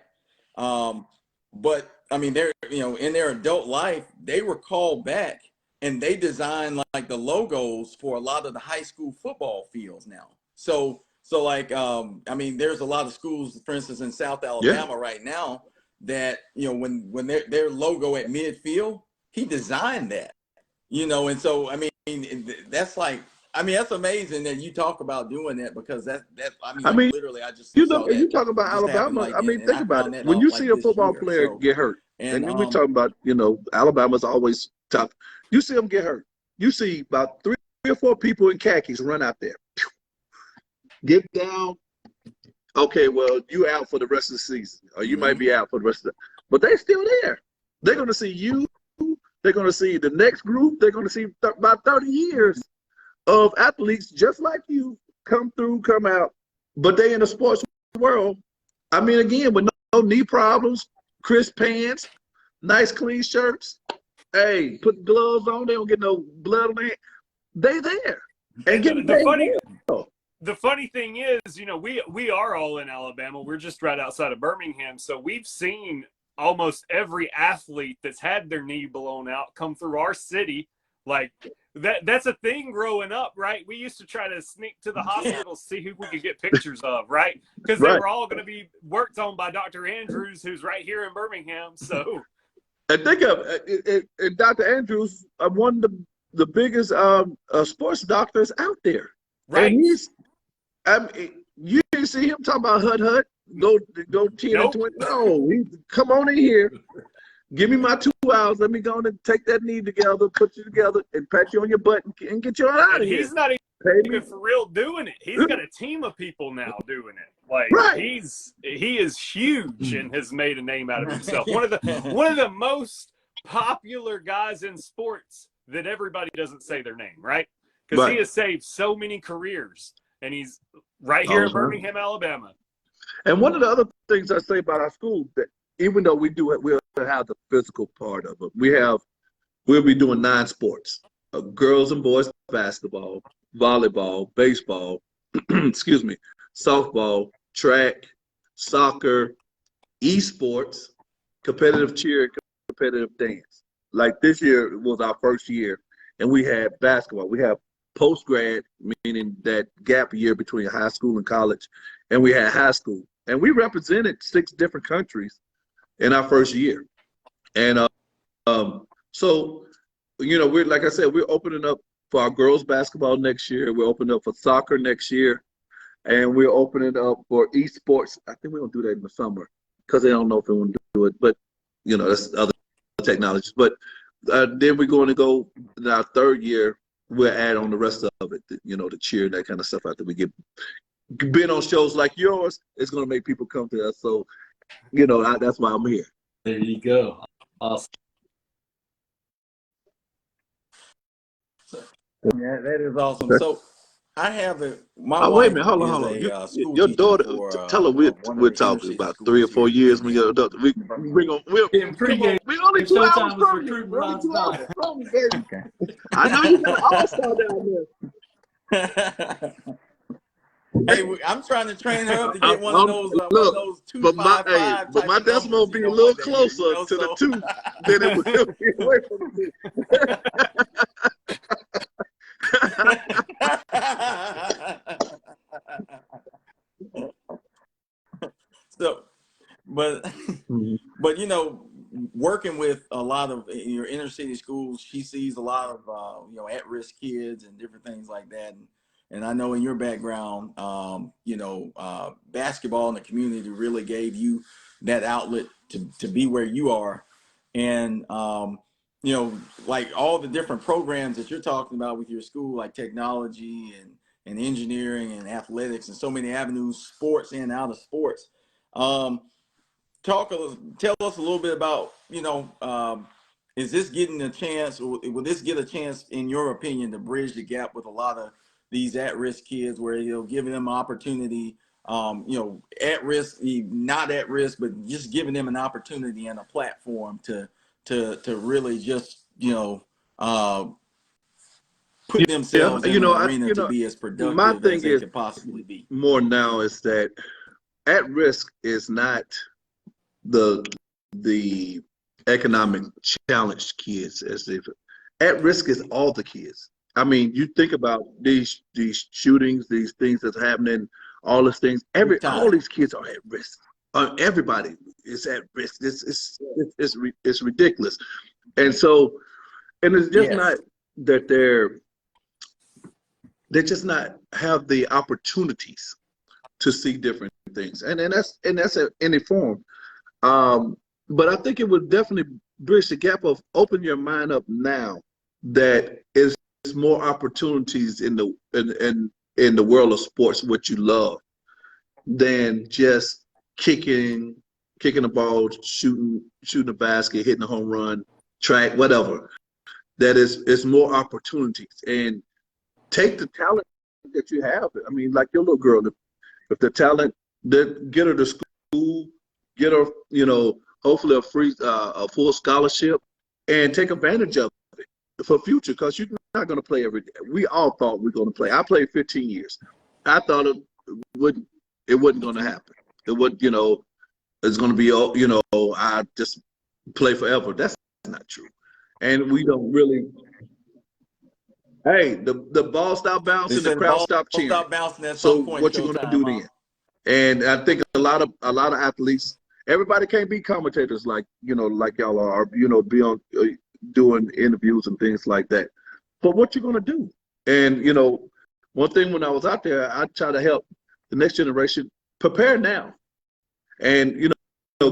But I mean, they're, in their adult life, they were called back and they designed like the logos for a lot of the high school football fields now. So like, I mean, there's a lot of schools, for instance, in South Alabama right now that, when their logo at midfield, he designed that, and so, I mean, that's like, that's amazing that you talk about doing that, because literally, I just saw that. You talk about just happened, Alabama. like, I mean, and think I about found it. that When out, you like, see a this football year. player So, get hurt, and we talking about, Alabama's always top. You see them get hurt. You see about three or four people in khakis run out there. Get down. Okay, well, you out for the rest of the season, or you might be out for the rest of the. But they're still there. They're going to see you. They're going to see the next group. They're going to see about 30 years of athletes just like you come through, come out. But they in the sports world. I mean, again, with no knee problems, crisp pants, nice clean shirts. Hey, put gloves on. They don't get no blood on their. They there and getting paid well. The funny thing is, we are all in Alabama. We're just right outside of Birmingham. So we've seen almost every athlete that's had their knee blown out come through our city. Like that's a thing growing up, right? We used to try to sneak to the hospital, see who we could get pictures of, right? Because they were all going to be worked on by Dr. Andrews, who's right here in Birmingham. So, and think of it, Dr. Andrews, one of the biggest sports doctors out there. Right. And you didn't see him talk about hut, go 10 and 20. No, come on in here. Give me my 2 hours. Let me go and take that knee together, put you together, and pat you on your butt and get you out of here. He's not even for real doing it. He's got a team of people now doing it. Like he is huge and has made a name out of himself. One of the most popular guys in sports that everybody doesn't say their name, right? Because he has saved so many careers. And he's right here in Birmingham, Alabama. And one of the other things I say about our school, that even though we'll have the physical part of it, we'll be doing 9 sports: girls and boys basketball, volleyball, baseball, excuse me, softball, track, soccer, esports, competitive cheer, competitive dance. Like this year was our first year, and we had basketball. We have post-grad, meaning that gap year between high school and college, and we had high school. And we represented 6 different countries in our first year. And so, we're, like I said, we're opening up for our girls basketball next year. We're opening up for soccer next year. And we're opening up for esports. I think we're going to do that in the summer because they don't know if they want to do it. But, that's other technologies. But then we're going to go in our 3rd year. We'll add on the rest of it, the cheer, that kind of stuff. After we get been on shows like yours, it's going to make people come to us. So, that's why I'm here. There you go. Awesome. Yeah, that is awesome. So I have my wife. Wait a minute, hold on. Your daughter, tell her we're talking about 3 or 4 years when you're adult. We're only 2 hours from you. We're only 2 hours from you, baby. Okay. I know you got an all-star down there. Hey, I'm trying to train her up to get one of those 255. But my decimal will be a little closer to the 2 than it will be away from the 2. So, but working with a lot of your inner city schools, she sees a lot of at-risk kids and different things like that. And I know in your background, basketball in the community really gave you that outlet to be where you are. And, like all the different programs that you're talking about with your school, like technology and engineering and athletics and so many avenues, sports and out of sports. Tell us a little bit about, is this getting a chance, or will this get a chance, in your opinion, to bridge the gap with a lot of these at-risk kids, where giving them opportunity, at risk, not at risk, but just giving them an opportunity and a platform to really just put themselves in the arena to be as productive as they could possibly be. More now is that at risk is not the economic challenged kids, as if at risk is all the kids. I mean, you think about these shootings, these things that's happening, all these things. All these kids are at risk. Everybody, is at risk. It's ridiculous. And so, and it's just not that they just not have the opportunities to see different things, and that's in any form. But I think it would definitely bridge the gap of open your mind up now that is more opportunities in the world of sports, what you love, than just kicking the ball, shooting a basket, hitting a home run, track, whatever. That is more opportunities, and take the talent that you have. I mean, like your little girl, if the talent, that get her to school, get her, hopefully a full scholarship, and take advantage of it for future, because you're not going to play every day. We all thought we were going to play. I played 15 years. I thought it wasn't going to happen. It would, it's going to be, I just play forever. That's not true. And we don't really. Hey, the ball stopped bouncing, the crowd stopped cheering. Stop bouncing at so some point, what you going to do then? And I think a lot of athletes, everybody can't be commentators like y'all are, be on doing interviews and things like that. But what you going to do? And one thing when I was out there, I try to help the next generation prepare now. And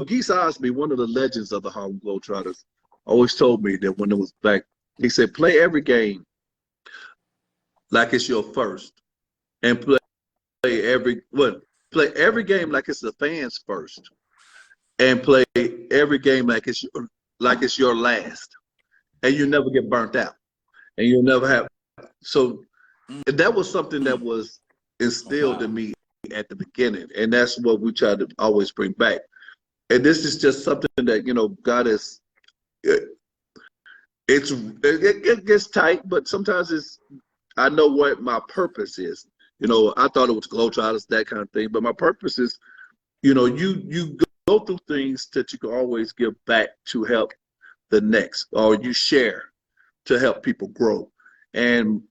Geese Osby, one of the legends of the Harlem Globetrotters, always told me that when it was back, he said, play every game like it's your first, and play every game like it's the fans' first, and play every game like it's your last, and you never get burnt out, and you'll never have. So that was something that was instilled in me at the beginning, and that's what we try to always bring back. And this is just something that God is. It gets tight, but sometimes I know what my purpose is. I thought it was Globetrotters, that kind of thing, but my purpose is, you go through things that you can always give back to help the next, or you share to help people grow. And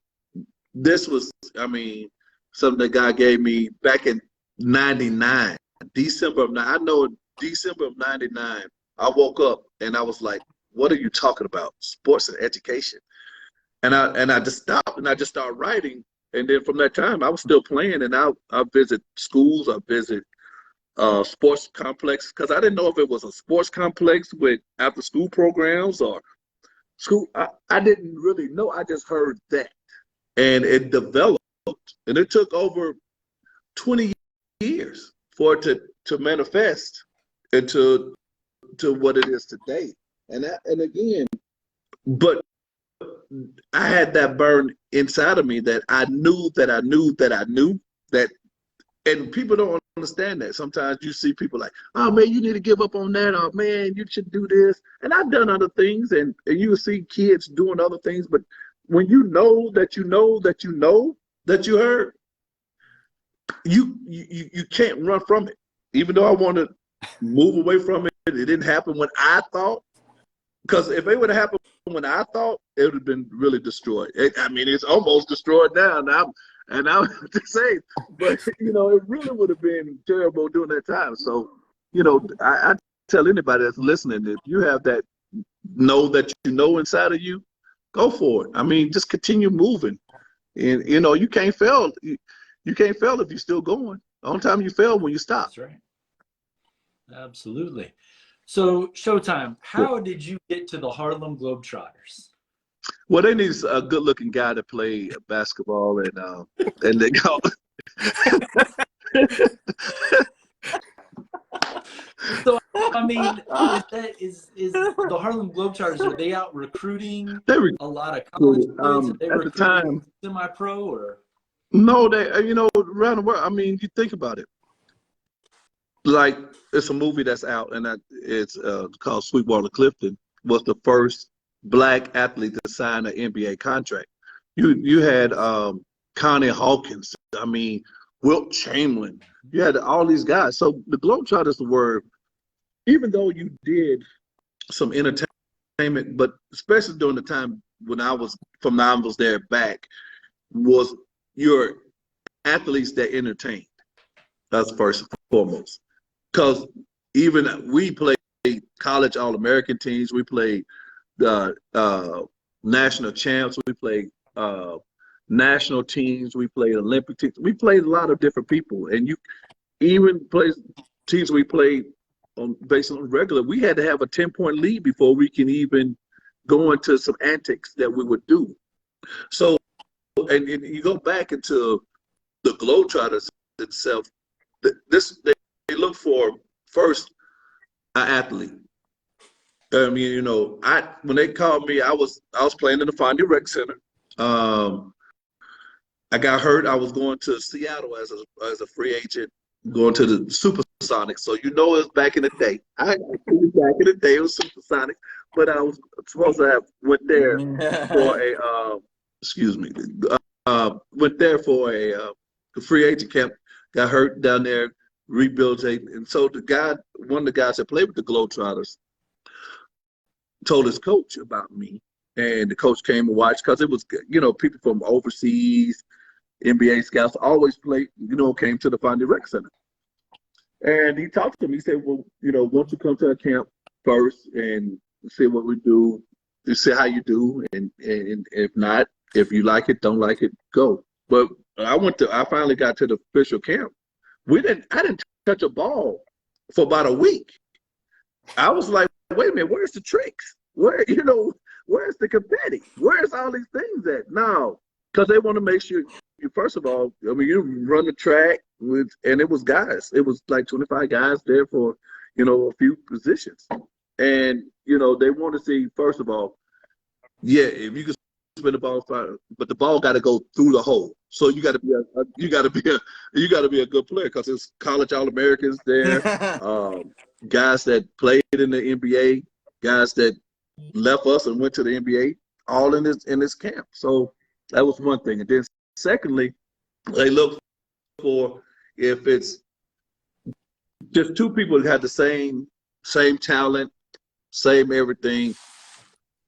this was, something that God gave me back in '99, December of 99. I woke up and I was like, what are you talking about? Sports and education. And I just stopped and I just started writing. And then from that time, I was still playing, and I visit schools, I visit sports complexes, because I didn't know if it was a sports complex with after school programs or school. I didn't really know. I just heard that, and it developed, and it took over 20 years for it to manifest into what it is today. And again, but I had that burn inside of me that I knew that, and people don't understand that. Sometimes you see people like, oh man, you need to give up on that, or man, you should do this. And I've done other things, and you see kids doing other things, but when you know that you heard, you can't run from it. Even though I want to move away from it, it didn't happen when I thought. Because if it would have happened when I thought, it would have been really destroyed. It's almost destroyed now. And I'm just saying, but it really would have been terrible during that time. So, I tell anybody that's listening, if you have that inside of you, go for it. Just continue moving, and you can't fail. You can't fail if you're still going. The only time you fail when you stop. That's right. Absolutely. So, Showtime, how did you get to the Harlem Globetrotters? Well, they need a good-looking guy to play basketball, and they go. So, is the Harlem Globetrotters, are they out recruiting a lot of college kids? They at the time, semi-pro, or? No, they around the world. You think about it. Like, it's a movie that's out, and it's called Sweetwater Clifton. Was the first Black athlete to sign an NBA contract. You had Connie Hawkins. Wilt Chamberlain. You had all these guys. So the Globetrotters were, even though you did some entertainment, but especially during the time when I was there back, was your athletes that entertained. That's first and foremost. Because even we played college All-American teams. We played national champs. We played national teams. We played Olympic teams. We played a lot of different people, and you even play teams we played based on regular. We had to have a 10-point lead before we can even go into some antics that we would do. So, and you go back into the Globetrotters itself. They look for first an athlete. I mean, you know, when they called me, I was playing in the Fondy Rec Center. I got hurt. I was going to Seattle as a free agent, going to the Supersonics. So you know, it was back in the day. Back in the day, it was Supersonics. But I was supposed to have went there for a went there for a free agent camp. Got hurt down there, rehabilitating. And so one of the guys that played with the Globetrotters told his coach about me. And the coach came and watched because it was, you know, people from overseas, NBA scouts, always played, you know, came to the Fondy Rec Center. And he talked to me. He said, well, you know, won't you come to a camp first and see what we do, to see how you do. And if not, if you like it, don't like it, go. But I finally got to the official camp. I didn't touch a ball for about a week. I was like, wait a minute, where's the tricks? Where's the confetti? Where's all these things at? No, because they want to make sure, first of all, I mean, you run the track and it was guys. It was like 25 guys there for, you know, a few positions. And, you know, they want to see, first of all, yeah, if you can spin the ball, but the ball got to go through the hole. So you got to be a good player because it's college All-Americans there, guys that played in the NBA, guys that left us and went to the NBA, all in this camp. So that was one thing. And then secondly, they look for if it's just two people that have the same talent, same everything.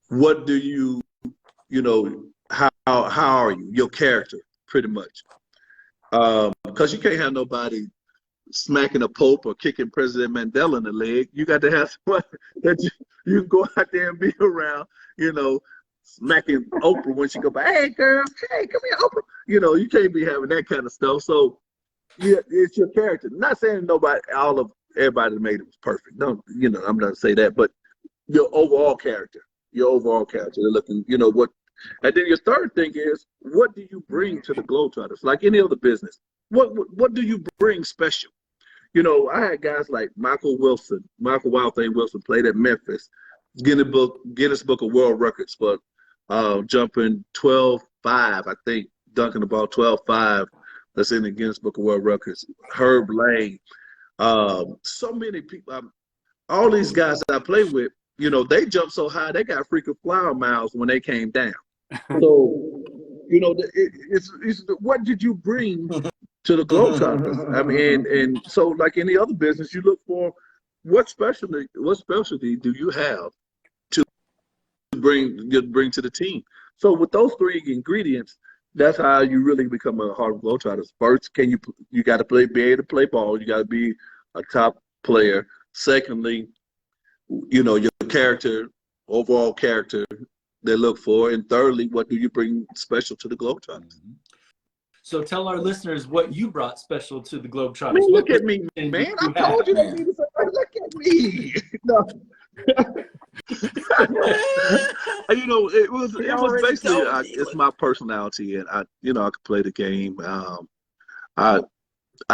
What do you know? How are you? Your character, pretty much. Because you can't have nobody smacking a Pope or kicking President Mandela in the leg. You got to have someone that you can go out there and be around, you know, smacking Oprah when she go by, hey, girl, hey, come here, Oprah. You know, you can't be having that kind of stuff. So, yeah, it's your character. Not saying everybody that made it was perfect. No, you know, I'm not going to say that, but your overall character. They're looking, you know, what. And then your third thing is, what do you bring to the Globetrotters? Like any other business, what do you bring special? You know, I had guys like Michael Wild Thing Wilson, played at Memphis, Guinness Book of World Records for jumping 12.5, I think, dunking the ball 12.5. That's in the Guinness Book of World Records. Herb Lane, so many people. All these guys that I play with, you know, they jumped so high, they got freaking flower miles when they came down. So, you know, it's what did you bring to the Globetrotters? I mean, and so like any other business, you look for what specialty do you have to bring to the team? So with those three ingredients, that's how you really become a Harlem Globetrotters. First, you got to be able to play ball. You got to be a top player. Secondly, you know, your character, overall character they look for. And thirdly, what do you bring special to the Globetrotters? So tell our listeners what you brought special to the Globetrotters. I mean, look at me, man. I told you that. Look at me. No. You know, it was basically it's my personality, and I could play the game. I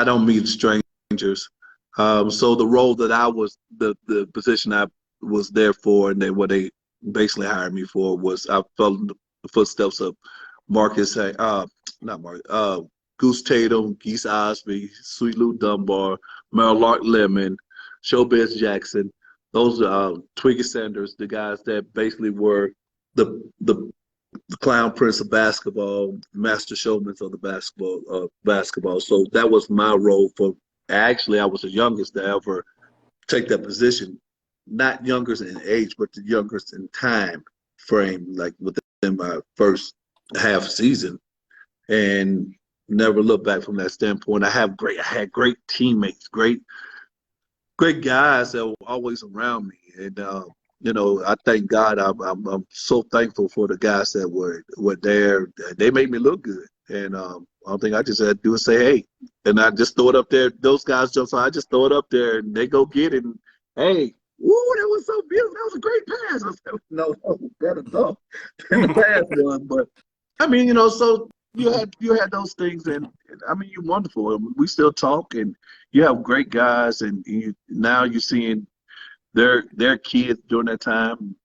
don't meet strangers. So the role that I was, the position I was there for, and what they basically hired me for was I followed the footsteps of Goose Tatum, Geese Osby, Sweet Lou Dunbar, Merrill Lark Lemon, Showbiz Jackson. Those Twiggy Sanders, the guys that basically were the clown prince of basketball, master showmen of the basketball. So that was my role for. Actually, I was the youngest to ever take that position. Not youngest in age, but the youngest in time frame, like within my first half season. And never look back from that standpoint. I had great teammates, great great guys that were always around me, and you know, I thank God. I'm so thankful for the guys that were there. They made me look good, and only thing I just had to do is say hey, and I just throw it up there. Those guys just I just throw it up there, and they go get it. And, hey, woo, that was so beautiful. That was a great pass. I said, no, that was better throw than the pass was. But I mean, you know, so you had those things, and I mean, you're wonderful. We still talk, and you have great guys, and now you're seeing their kids during that time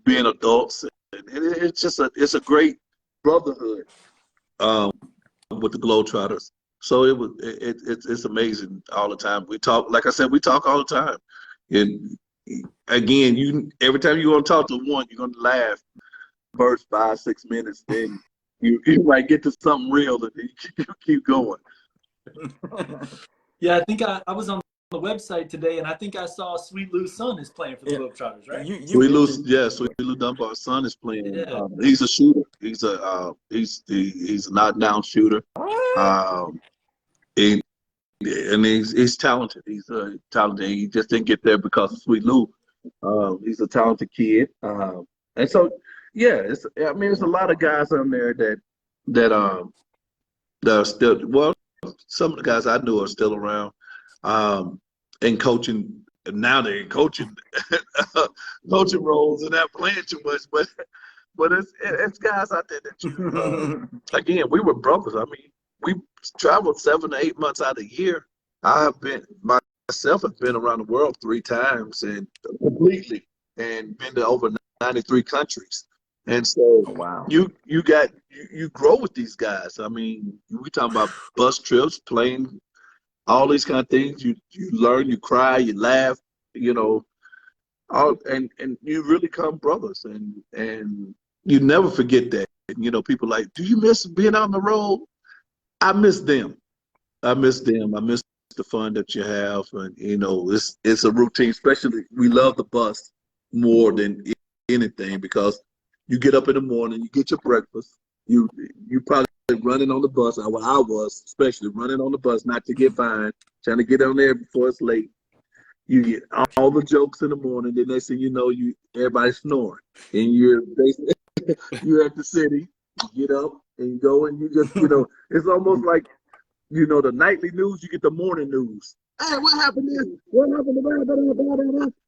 being adults, and it's just a great brotherhood with the Globetrotters. So it's amazing all the time. We talk, like I said, we talk all the time, and again, every time you want to talk to one, you're gonna laugh. First 5-6 minutes, then you might get to something real, and you keep going. Yeah, I think I was on the website today, and I think I saw Sweet Lou's son is playing for the Globetrotters, right? Sweet Lou Dunbar's son is playing. Yeah. He's a shooter. He's a knockdown shooter. And he's talented. He's talented. He just didn't get there because of Sweet Lou. He's a talented kid. And so yeah, it's a lot of guys on there that are still, well, some of the guys I knew are still around. And coaching. Now they're in coaching roles and not playing too much, but it's guys out there that you again, we were brothers. I mean, we traveled 7 to 8 months out of the year. I've been around the world 3 times and completely, and been to over 93 countries. And so you grow with these guys. I mean, we talking about bus trips, plane, all these kind of things. You learn, you cry, you laugh, you know, and you really become brothers, and you never forget that. You know, people like, do you miss being on the road? I miss them. I miss the fun that you have, and you know, it's a routine. Especially, we love the bus more than anything because you get up in the morning, you get your breakfast, you probably running on the bus. I was especially running on the bus not to get fined, trying to get on there before it's late. You get all the jokes in the morning. The next thing you know, everybody's snoring, and you're at the city. You get up and you go, and you just it's almost like the nightly news. You get the morning news. Hey, what happened this? What happened?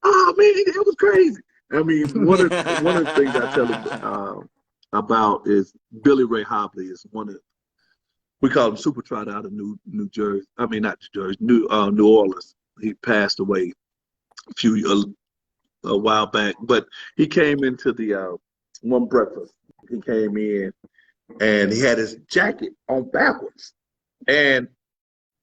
Oh man, it was crazy. I mean, one of the things I tell them about is Billy Ray Hobley is one of, we call him Super Trotter out of New Jersey. I mean, not New Jersey, New Orleans. He passed away a while back, but he came into the one breakfast. He came in and he had his jacket on backwards, and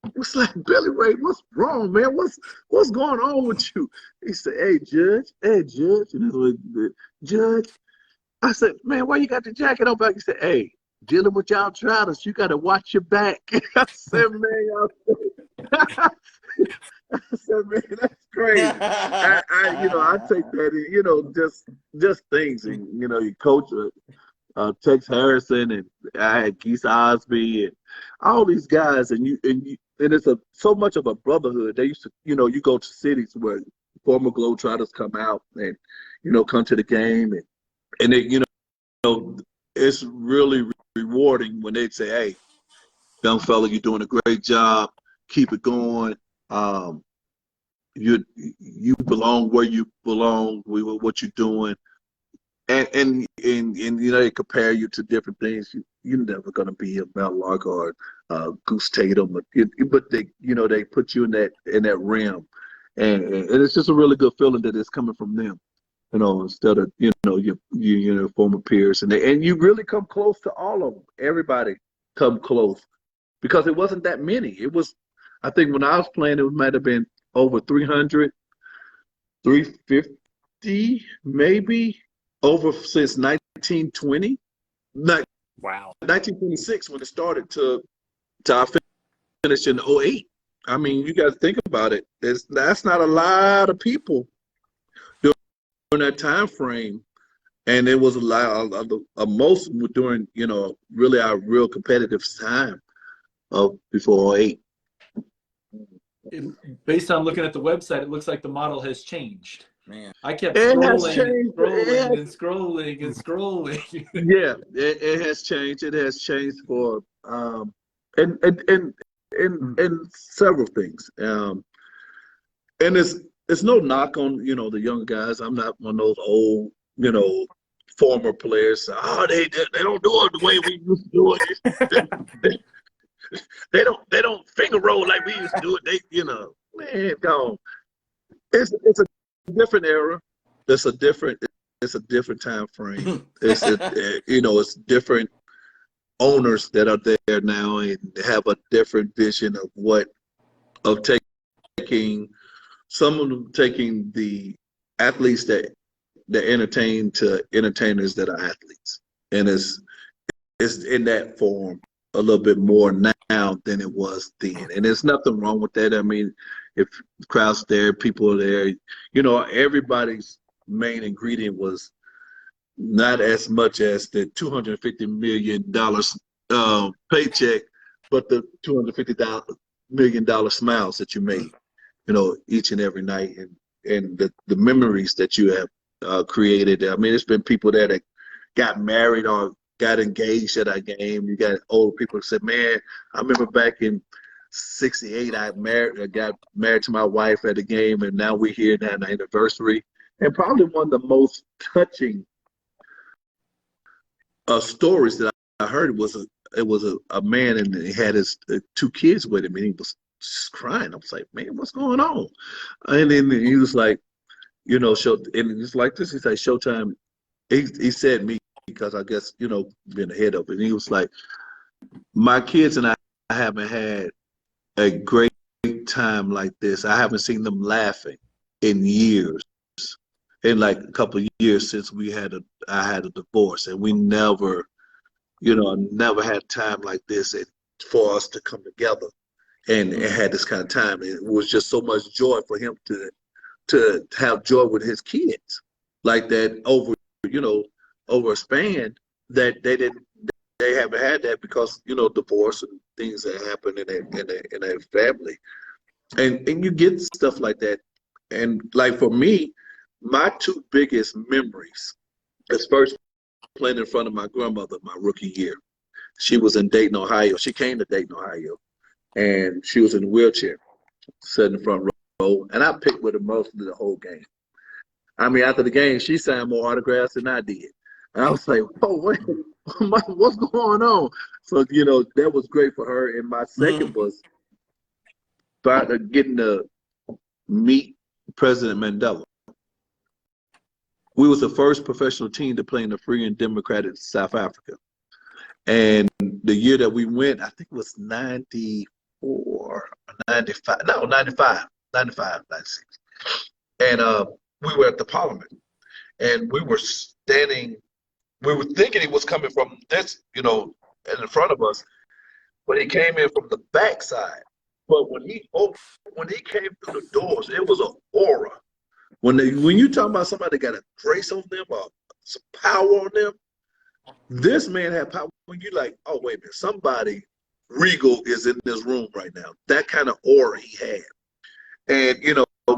it was like, Billy Ray, what's wrong, man? What's going on with you? He said, hey, Judge, and it was, Judge. I said, man, why you got the jacket on back? He said, hey, dealing with y'all trotters, you got to watch your back. I said, man, I said, man, that's crazy. I take that in, just things, and your coach, Tex Harrison, and I had Geese Osby, and all these guys, and it's so much of a brotherhood. They used to, you go to cities where former Globetrotters come out and come to the game, and they, it's really rewarding when they say, hey, young fella, you're doing a great job. Keep it going. You belong where you belong with what you're doing. And they compare you to different things. You're never gonna be a Mel Lark or Goose Tatum, but they put you in that realm, and it's just a really good feeling that it's coming from them. Instead of your former peers, and you really come close to all of them. Everybody come close because it wasn't that many. It was, I think when I was playing, it might have been over 300, 350, maybe over since 1920. Wow. 1926 when it started to I finished in 08. I mean, you guys think about it. That's not a lot of people during that time frame, and it was a lot of most during really our real competitive time of before 08. based on looking at the website, it looks like the model has changed. Man, I kept It has scrolling changed. and scrolling and scrolling. Yeah, it has changed. It has changed for and several things. And it's no knock on the younger guys. I'm not one of those old former players. Oh, they don't do it the way we used to do it. They don't finger roll like we used to do it. Man, gone. It's a different era. It's a different time frame. It's different owners that are there now and have a different vision of taking some of them taking the athletes that entertain to entertainers that are athletes, and it's in that form a little bit more now than it was then, and there's nothing wrong with that. I mean, if the crowd's there, people are there, everybody's main ingredient was not as much as the $250 million paycheck, but the $250 million smiles that you made, each and every night, and the memories that you have created. I mean, it's been people that got married or got engaged at our game. You got old people that said, man, I remember back in '68, I got married to my wife at a game, and now we're here at an anniversary. And probably one of the most touching stories that I heard was a man, and he had his 2 kids with him, and he was just crying. I was like, man, what's going on? And then he was like, and it's like this. He's like, Showtime. He said me because I guess being the head of it. And he was like, my kids and I haven't had a great time like this. I haven't seen them laughing in years. In like a couple of years since I had a divorce, and we never had time like this for us to come together and had this kind of time. And it was just so much joy for him to have joy with his kids like that over a span that they haven't had that because divorce and things that happen in their family, and you get stuff like that. And like for me, my 2 biggest memories is first playing in front of my grandmother my rookie year. She was in Dayton, Ohio. She came to Dayton, Ohio, and she was in a wheelchair, sitting in the front row, and I picked with her most of the whole game. I mean, after the game, she signed more autographs than I did. And I was like, oh, wait, what's going on? So, that was great for her. And my second was getting to meet President Mandela. We was the first professional team to play in the free and democratic South Africa. And the year that we went, I think it was 94, 95, no, 95, 96. And we were at the Parliament. And we were standing, we were thinking he was coming from this, in front of us, but he came in from the backside. But when he came through the doors, it was an aura. When you talk about somebody that got a grace on them or some power on them, this man had power. When you like, oh wait a minute, somebody regal is in this room right now. That kind of aura he had, and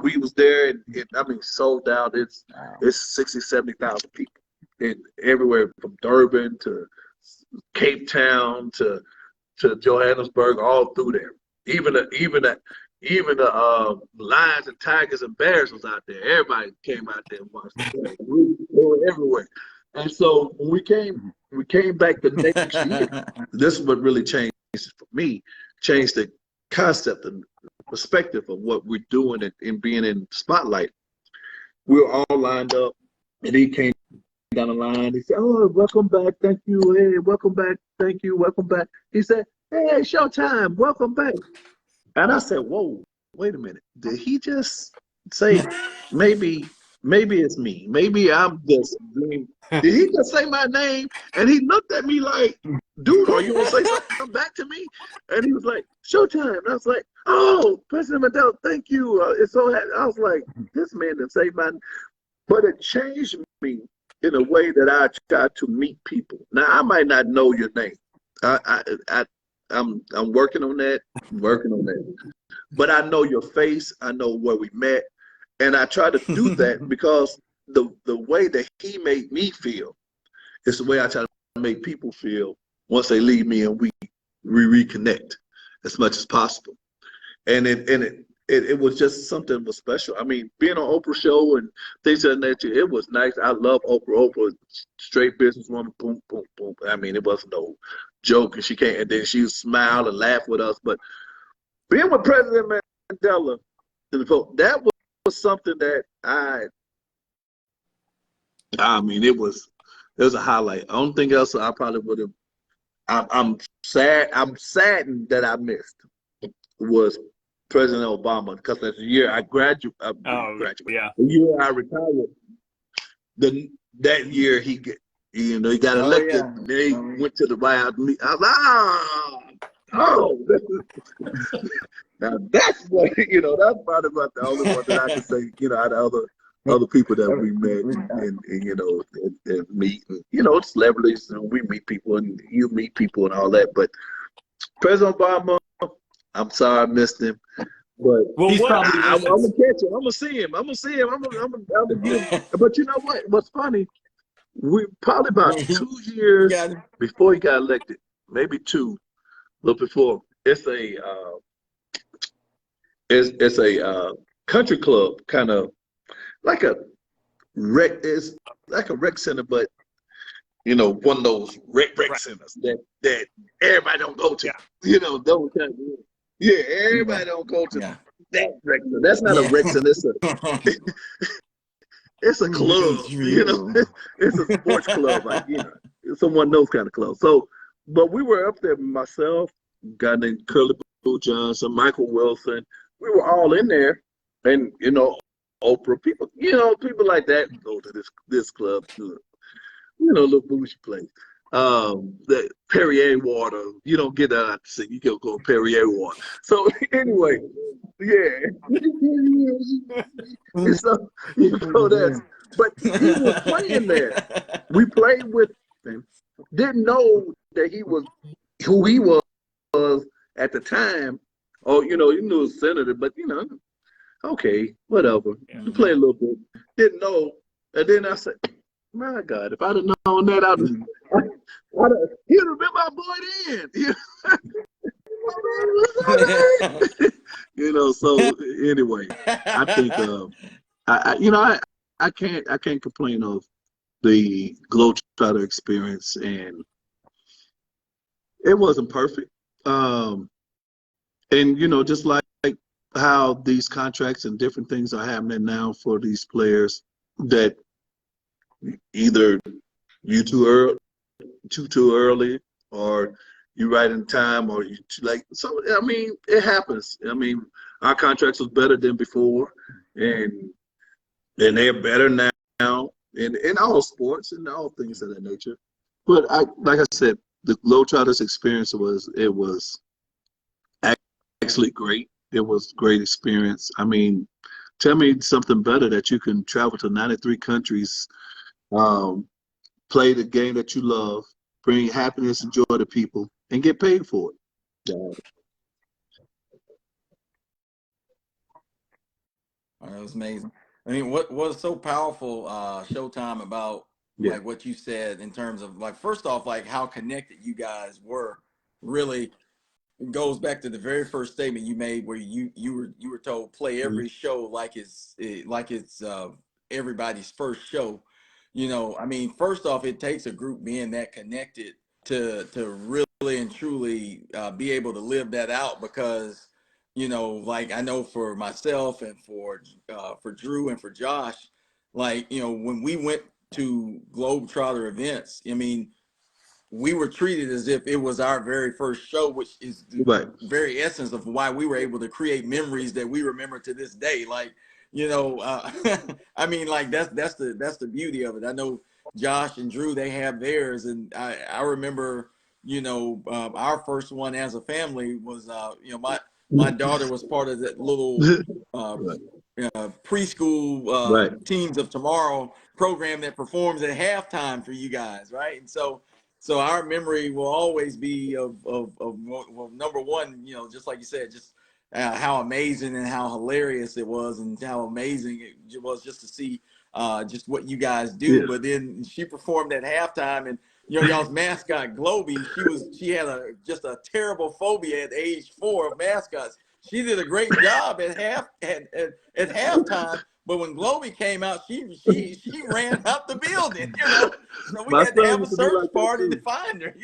we was there, and I mean, sold out. It's 60,000, 70,000 people, and everywhere from Durban to Cape Town to Johannesburg, all through there. Even the lions and tigers and bears was out there. Everybody came out there and watched the play. They were everywhere. And so when we came back the next year, this is what really changed for me, changed the concept and perspective of what we're doing and being in spotlight. We were all lined up, and he came down the line. He said, oh, welcome back, thank you. Hey, welcome back, thank you, welcome back. He said, hey, Showtime, welcome back. And I said, whoa, wait a minute. Did he just say, maybe it's me. Maybe I'm just dreaming. Did he just say my name? And he looked at me like, dude, are you going to say something back to me? And he was like, Showtime. And I was like, oh, President Mandela, thank you. It's so happy. I was like, this man didn't say my name. But it changed me in a way that I try to meet people. Now, I might not know your name. I'm working on that. but I know your face. I know where we met, and I try to do that because the way that he made me feel is the way I try to make people feel once they leave me, and we reconnect as much as possible. And it was just something was special. I mean, being on Oprah's show and things of that nature, it was nice. I love Oprah. Oprah, straight businesswoman, boom, boom, boom. I mean, it wasn't no joke, and she can't. And then she would smile and laugh with us. But being with President Mandela, that was something that I mean, it was a highlight. I don't think else I probably would have. I'm saddened that I missed was President Obama, because that's the year I graduated. Yeah. The year I retired. That year he got elected. Oh, yeah. They went to the White House. I was now that's what that's probably about the only one that I can say. Out of other people that we met and meet, and celebrities, and we meet people and you meet people and all that. But President Obama, I'm sorry I missed him. But he's probably I'm gonna catch him. I'm gonna see him. I'm gonna give him. But you know what? What's funny? We probably about 2 years before he got elected, maybe 2, a little before. It's a country club, kind of like a rec. It's like a rec center, but one of those rec centers that everybody don't go to. Yeah. Those kind of. Yeah, everybody don't go to that rec center. That's not a rec center. It's a club. It's a sports club. It's one of those kind of clubs. So, but we were up there, myself, a guy named Curly Boo Johnson, Michael Wilson. We were all in there, and Oprah, people like that go to this club too. Little bougie place. The Perrier water, you don't get that. You can go Perrier water. So anyway, yeah. So that's. But he was playing there. We played with him. Didn't know that he was who he was at the time. Oh, you knew a senator, but okay, whatever. We played a little bit. Didn't know, and then I said, my God, if I'd have known that, he'd have been my boy then. So anyway, I think I can't complain of the Globetrotter experience, and it wasn't perfect. And just like how these contracts and different things are happening now for these players, that either you too early, or you right in time, or you too late. So I mean, it happens. I mean, our contracts was better than before, and they're better now in all sports and all things of that nature. But like I said, the Globetrotters experience was actually great. It was a great experience. I mean, tell me something better that you can travel to 93 countries, play the game that you love, bring happiness and joy to people, and get paid for it. That was amazing. I mean, what was so powerful, Showtime, about like what you said in terms of like, first off, like how connected you guys were, really goes back to the very first statement you made, where you were told play every show like it's everybody's first show. I mean, first off, it takes a group being that connected to really and truly be able to live that out, because like I know for myself and for Drew and for Josh, like when we went to Globetrotter events, I mean, we were treated as if it was our very first show, which is the very essence of why we were able to create memories that we remember to this day. Like, I mean, like that's the beauty of it. I know Josh and Drew, they have theirs, and I remember, our first one as a family was, my daughter was part of that little preschool Teams of Tomorrow program that performs at halftime for you guys, right? And so our memory will always be of well, number one, just like you said, just how amazing and how hilarious it was, and how amazing it was just to see just what you guys do. But then she performed at halftime, and y'all's mascot Globey, she had just a terrible phobia at age 4 of mascots. She did a great job at halftime, but when Globey came out, she ran out the building, So we had to have a search party to find her,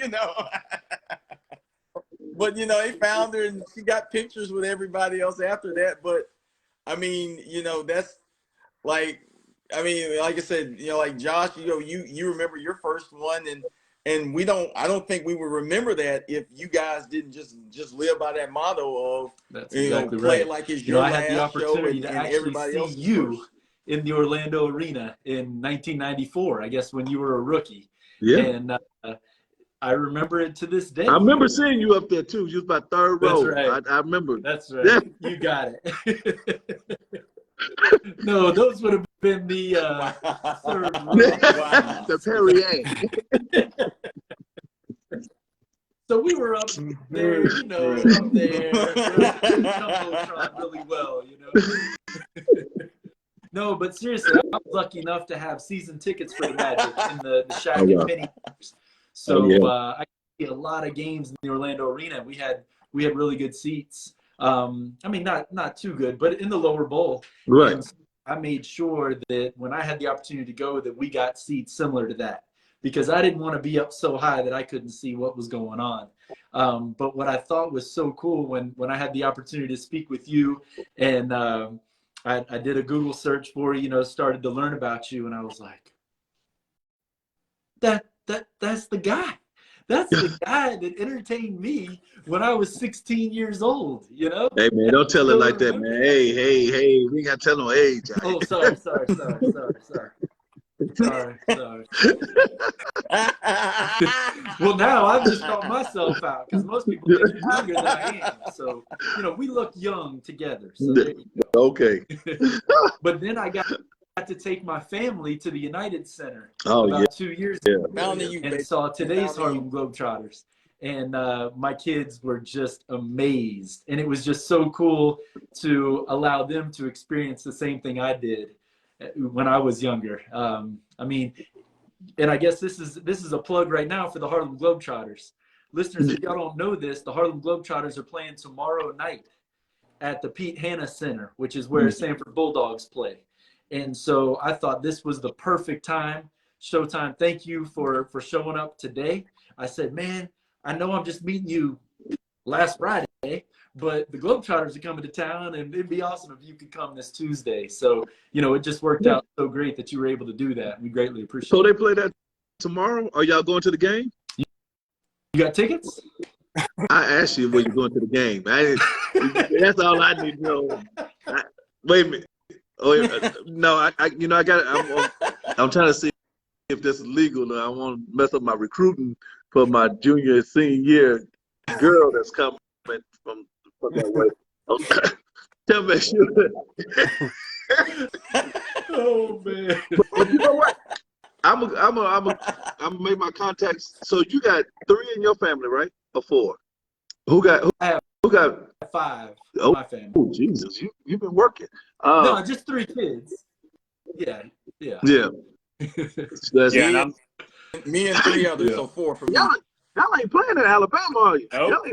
But they found her, and she got pictures with everybody else after that. But I mean, that's like I said, like Josh, you remember your first one, and I don't think we would remember that if you guys didn't just live by that motto of That's exactly play right. it like it's your I last had the opportunity show, to and actually everybody see else you first. in the Orlando Arena in 1994, I guess, when you were a rookie. Yeah. And I remember it to this day. I remember seeing you up there too. You was about third row. That's right. I remember. That's right. You got it. No, those would have been the third row. Wow. The Perrier. So we were up there, up there. Jumbotron really well, No, but seriously, I was lucky enough to have season tickets for the Magic in the Shaq and Penny years. So I could see a lot of games in the Orlando Arena. We had really good seats. I mean, not too good, but in the lower bowl. Right. And I made sure that when I had the opportunity to go, that we got seats similar to that, because I didn't want to be up so high that I couldn't see what was going on. But what I thought was so cool when I had the opportunity to speak with you, and I did a Google search for you, started to learn about you, and I was like, that's the guy. That's the guy that entertained me when I was 16 years old, Hey, man, don't tell it like that, man. Hey, we ain't got to tell no age. Oh, sorry. Well, now I've just called myself out, because most people think I'm younger than I am. So, we look young together. So there you go. Okay. But then I got to take my family to the United Center 2 years ago, and saw today's Harlem Globetrotters. And my kids were just amazed. And it was just so cool to allow them to experience the same thing I did when I was younger. I mean, and I guess this is a plug right now for the Harlem Globetrotters. Listeners, if y'all don't know this, the Harlem Globetrotters are playing tomorrow night at the Pete Hanna Center, which is where Sanford Bulldogs play. And so I thought this was the perfect time. Showtime, thank you for showing up today. I said, man, I know I'm just meeting you last Friday, but the Globetrotters are coming to town, and it'd be awesome if you could come this Tuesday. So, it just worked out so great that you were able to do that. We greatly appreciate it. So they play that tomorrow? Are y'all going to the game? You got tickets? I asked you when you're going to the game. That's all I need to know. Wait a minute. No, I got. I'm trying to see if this is legal. I want to mess up my recruiting for my junior and senior year girl that's coming from that way. Okay. Tell me, Oh man! But you know what? I'm make my contacts. So you got 3 in your family, right? Or 4? Who got 5 in oh, my family. Oh Jesus, you've been working. No, just 3 kids. Yeah. That's me and 3 others, so 4 for me. Y'all ain't playing in Alabama, are you? Nope.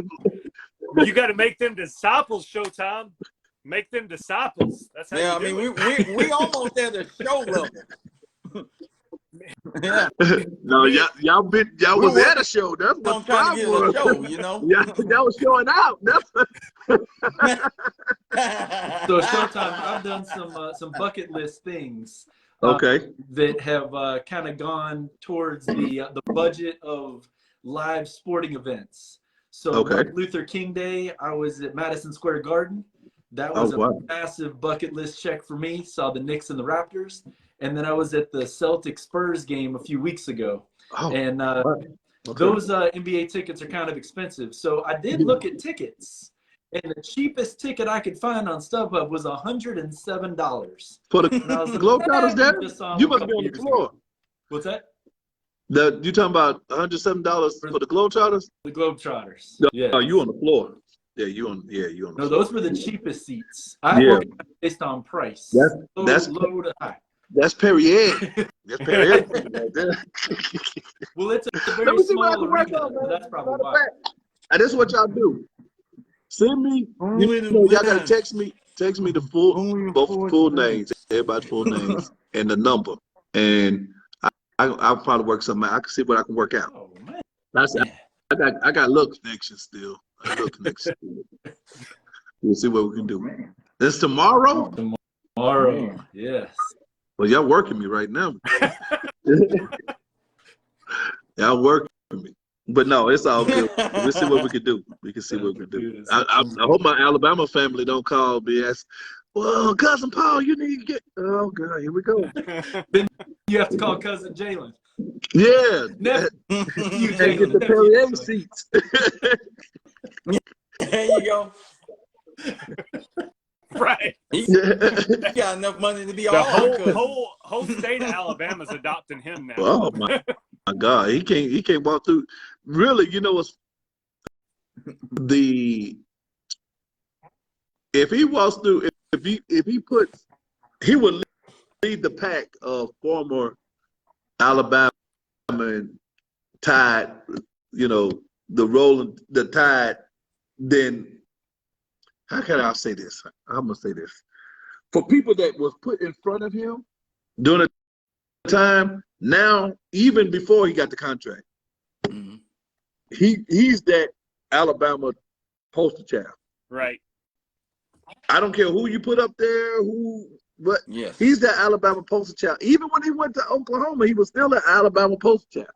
You got to make them disciples, Showtime. Make them disciples. That's how you do it. we almost at a show level. Yeah. No, y'all was at a show. That's what trying to get a show, Y'all was showing out. So Showtime, I've done some bucket list things. That have kind of gone towards the budget of live sporting events. So Martin Luther King Day, I was at Madison Square Garden. That was a massive bucket list check for me. Saw the Knicks and the Raptors. And then I was at the Celtics Spurs game a few weeks ago. And those NBA tickets are kind of expensive. So I did look at tickets. And the cheapest ticket I could find on StubHub was $107. For the Globetrotters, there? You must be on the floor. Ago. What's that? You talking about $107 for the Globetrotters? The Globetrotters. No, yeah. Oh, you on the floor. you on the No, floor. those were the cheapest seats. I organized based on price. That's low to high. That's Perrier. That's Perrier. Well, it's a Let very me see what I small can work arena, on, man. so that's probably Matter of why. fact, and this is what y'all do. Send me, y'all gotta text me the full names, everybody's full names, and the number, and I'll probably work something out. I can see what I can work out. Oh man, I got little connections still. We'll see what we can do. This tomorrow. Tomorrow, yes. Well, y'all working me right now. Y'all working me. But no, it's all good. We'll see what we can do. We can see what we can do. I hope my Alabama family don't call me and ask, well, Cousin Paul, you need to get. Oh, God, here we go. Then you have to call Cousin Jalen. Yeah. Never. You get the Perrier seats. There you go. Right. He got enough money to be all the whole state of Alabama's adopting him now. Oh my God, he can't walk through. Really, you know what's if he walks through, he would lead the pack of former Alabama and Tide, the Tide. Then how can I say this? I'm gonna say this. For people that was put in front of him during the time, now even before he got the contract, he's that Alabama poster child. Right. I don't care who you put up there, but he's that Alabama poster child. Even when he went to Oklahoma, he was still an Alabama poster child.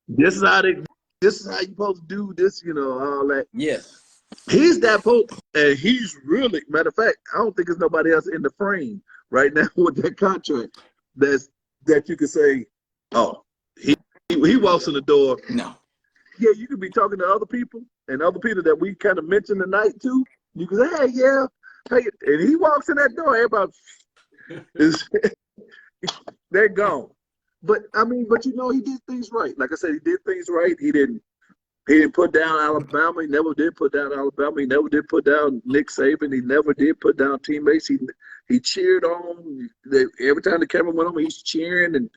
This is how you're supposed to do this, all that. Yes. He's that post, and he's really, matter of fact, I don't think there's nobody else in the frame right now with that contract that you could say, oh, he walks in the door. No. Yeah, you could be talking to other people and other people that we kind of mentioned tonight too. You can say, hey, and he walks in that door, everybody they're gone. But he did things right. Like I said, he did things right. He didn't put down Alabama. He never did put down Alabama. He never did put down Nick Saban. He never did put down teammates. He cheered on. Every time the camera went on, he's cheering and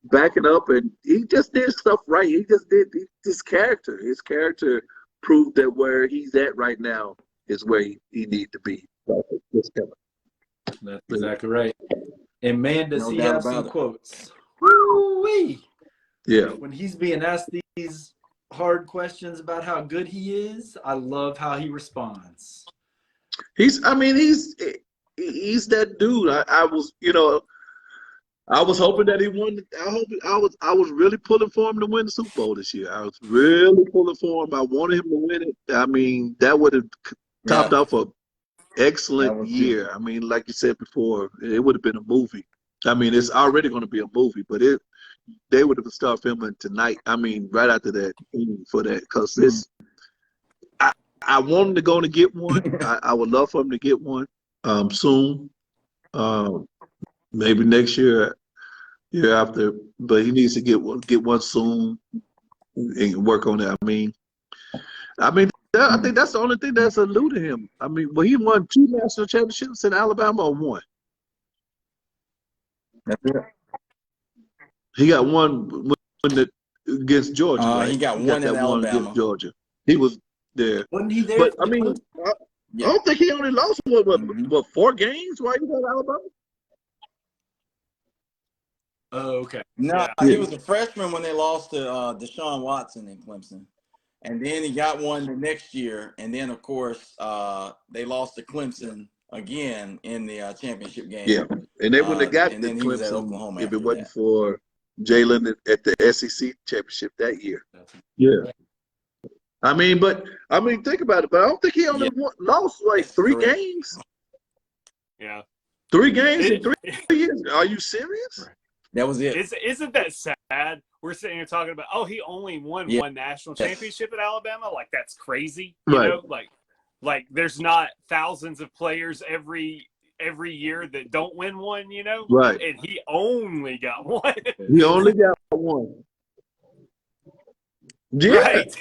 backing up. And he just did stuff right. He just did his character. His character proved that where he's at right now is where he needs to be. That's exactly right. And man, does he have some quotes. Woo-wee. Yeah. When he's being asked these hard questions about how good he is, I love how he responds. He's that dude. I was hoping that he won. I was really pulling for him to win the Super Bowl this year. I was really pulling for him. I wanted him to win it. I mean, that would have topped off an excellent year. I mean, like you said before, it would have been a movie. I mean, it's already going to be a movie, but they would have started filming tonight. I mean, right after that for that, because I want him to go and get one. I would love for him to get one soon. Maybe next year after, but he needs to get one soon and work on it. I think that's the only thing that's eluded him. I mean, well, he won 2 national championships in Alabama or 1. That's it. He got one against Georgia. Right? He got one in Alabama against Georgia. He was there. Wasn't he there? But I don't think he only lost 4 games while he was at Alabama. Oh, okay. No, he was a freshman when they lost to Deshaun Watson in Clemson. And then he got one the next year. And then, of course, they lost to Clemson again in the championship game. Yeah, and they wouldn't have got and then Clemson he was at Oklahoma if it wasn't for Jalen at the SEC championship that year. Yeah. Think about it. But I don't think he only lost like 3 games. Yeah. 3 games in 3 years? Are you serious? That was it. Isn't that sad? We're sitting here talking about, he only won 1 national championship at Alabama. Like, that's crazy. You know, like there's not thousands of players every year that don't win one. Right? And he only got 1. He only got 1. Yeah. Right.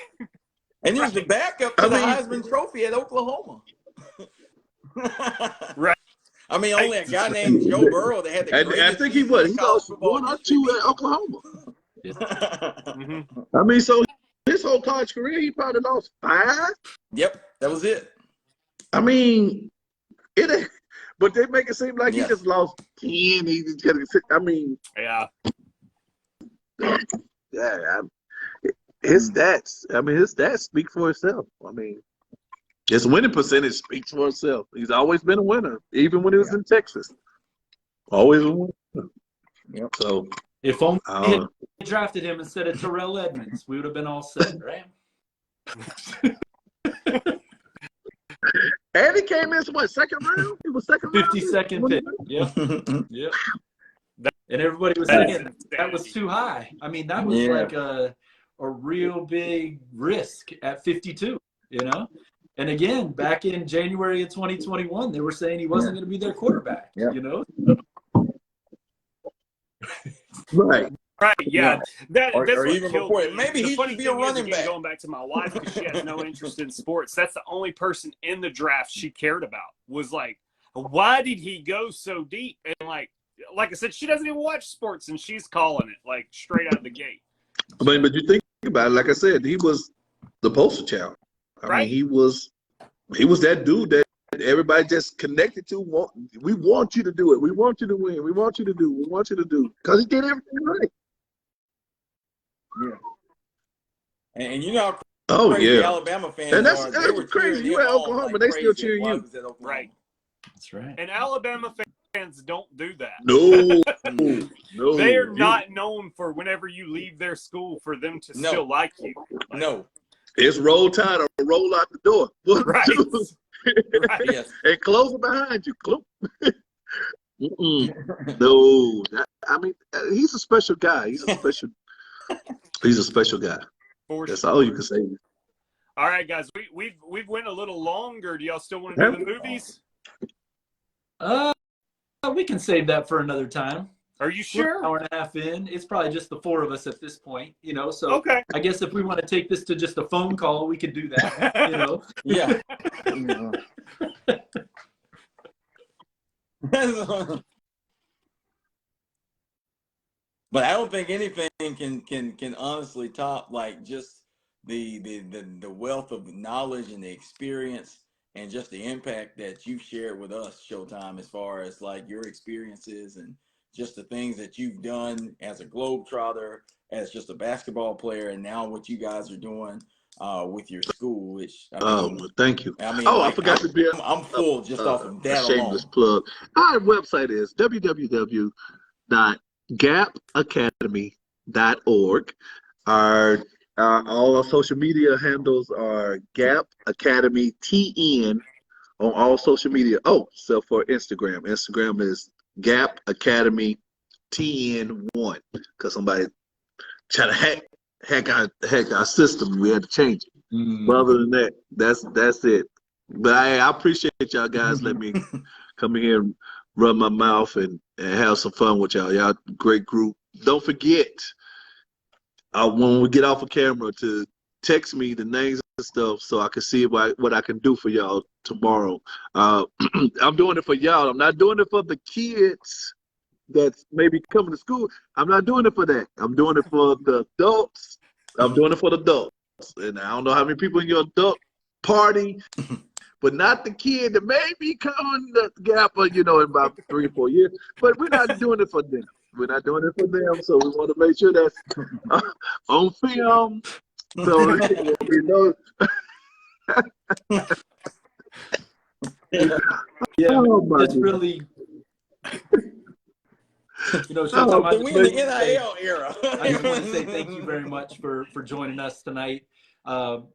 And he was the backup to the Heisman Trophy at Oklahoma. Right. I mean, only a guy named Joe Burrow that had the greatest I think he was. He lost 1 or 2 at Oklahoma. Mm-hmm. I mean, so his whole college career, he probably lost 5. Yep, that was it. I mean, but they make it seem like he just lost 10. He just got to. I mean, yeah. His stats. I mean, his stats speak for itself. I mean, his winning percentage speaks for itself. He's always been a winner, even when he was in Texas. Always a winner. Yep. So if only he had drafted him instead of Terrell Edmonds, we would have been all set, right? And he came in what, second round? He was second round. 52nd pick. Yep. And everybody was saying that was too high. I mean, that was like a real big risk at 52, you know? And again, back in January of 2021, they were saying he wasn't going to be their quarterback, you know? Right. Right, yeah. That's or what even killed before me. it. Maybe the he funny should be thing a running is, again, back. going back to my wife, because she has no interest in sports. That's the only person in the draft she cared about. Was like, why did he go so deep? And like I said, she doesn't even watch sports, and she's calling it like straight out of the gate. I mean, but you think about it, like I said, he was the poster child. I mean, he was that dude that everybody just connected to. We want you to do it. We want you to win. We want you to do. We want you to do. Because he did everything right. Yeah. And you know how crazy Alabama fans and are. That's crazy. You at Oklahoma, they still cheer you. Right. That's right. And Alabama fans don't do that. No. They are not known for whenever you leave their school for them to still like you. Like, no. It's roll tide or roll out the door. Right. Right. Yes. And close it behind you. No. I mean, he's a special guy. He's a special guy. That's all you can say. All right, guys. We've went a little longer. Do y'all still want to do the movies? We can save that for another time. Are you sure? We're an hour and a half in. It's probably just the 4 of us at this point, you know. So okay. I guess if we want to take this to just a phone call, we could do that, you know. Yeah. But I don't think anything can honestly top like just the wealth of knowledge and the experience and just the impact that you've shared with us, Showtime, as far as like your experiences and just the things that you've done as a Globetrotter, as just a basketball player, and now what you guys are doing with your school, which I mean, thank you. I mean, I forgot to be. I'm full just off of that shameless alone. plug. Our website is www.gapacademy.org. All our social media handles are Gap Academy TN on all social media. Oh, so for Instagram is Gap Academy TN1 because somebody tried to hack our system. We had to change it. But other than that, that's it. But I appreciate y'all guys letting me come in here and rub my mouth and have some fun with y'all. Y'all great group. Don't forget, when we get off of camera, to text me the names and stuff so I can see what I can do for y'all tomorrow. I'm doing it for y'all. I'm not doing it for the kids that's maybe coming to school. I'm not doing it for that. I'm doing it for the adults. I'm doing it for the adults. And I don't know how many people in your adult party, but not the kid that may be coming to GAPA, in about 3 or 4 years. But we're not doing it for them. We're not doing it for them, so we want to make sure that's on film. So yeah, it's really, Showtime, we in the NIL era. I just want to say thank you very much for joining us tonight. When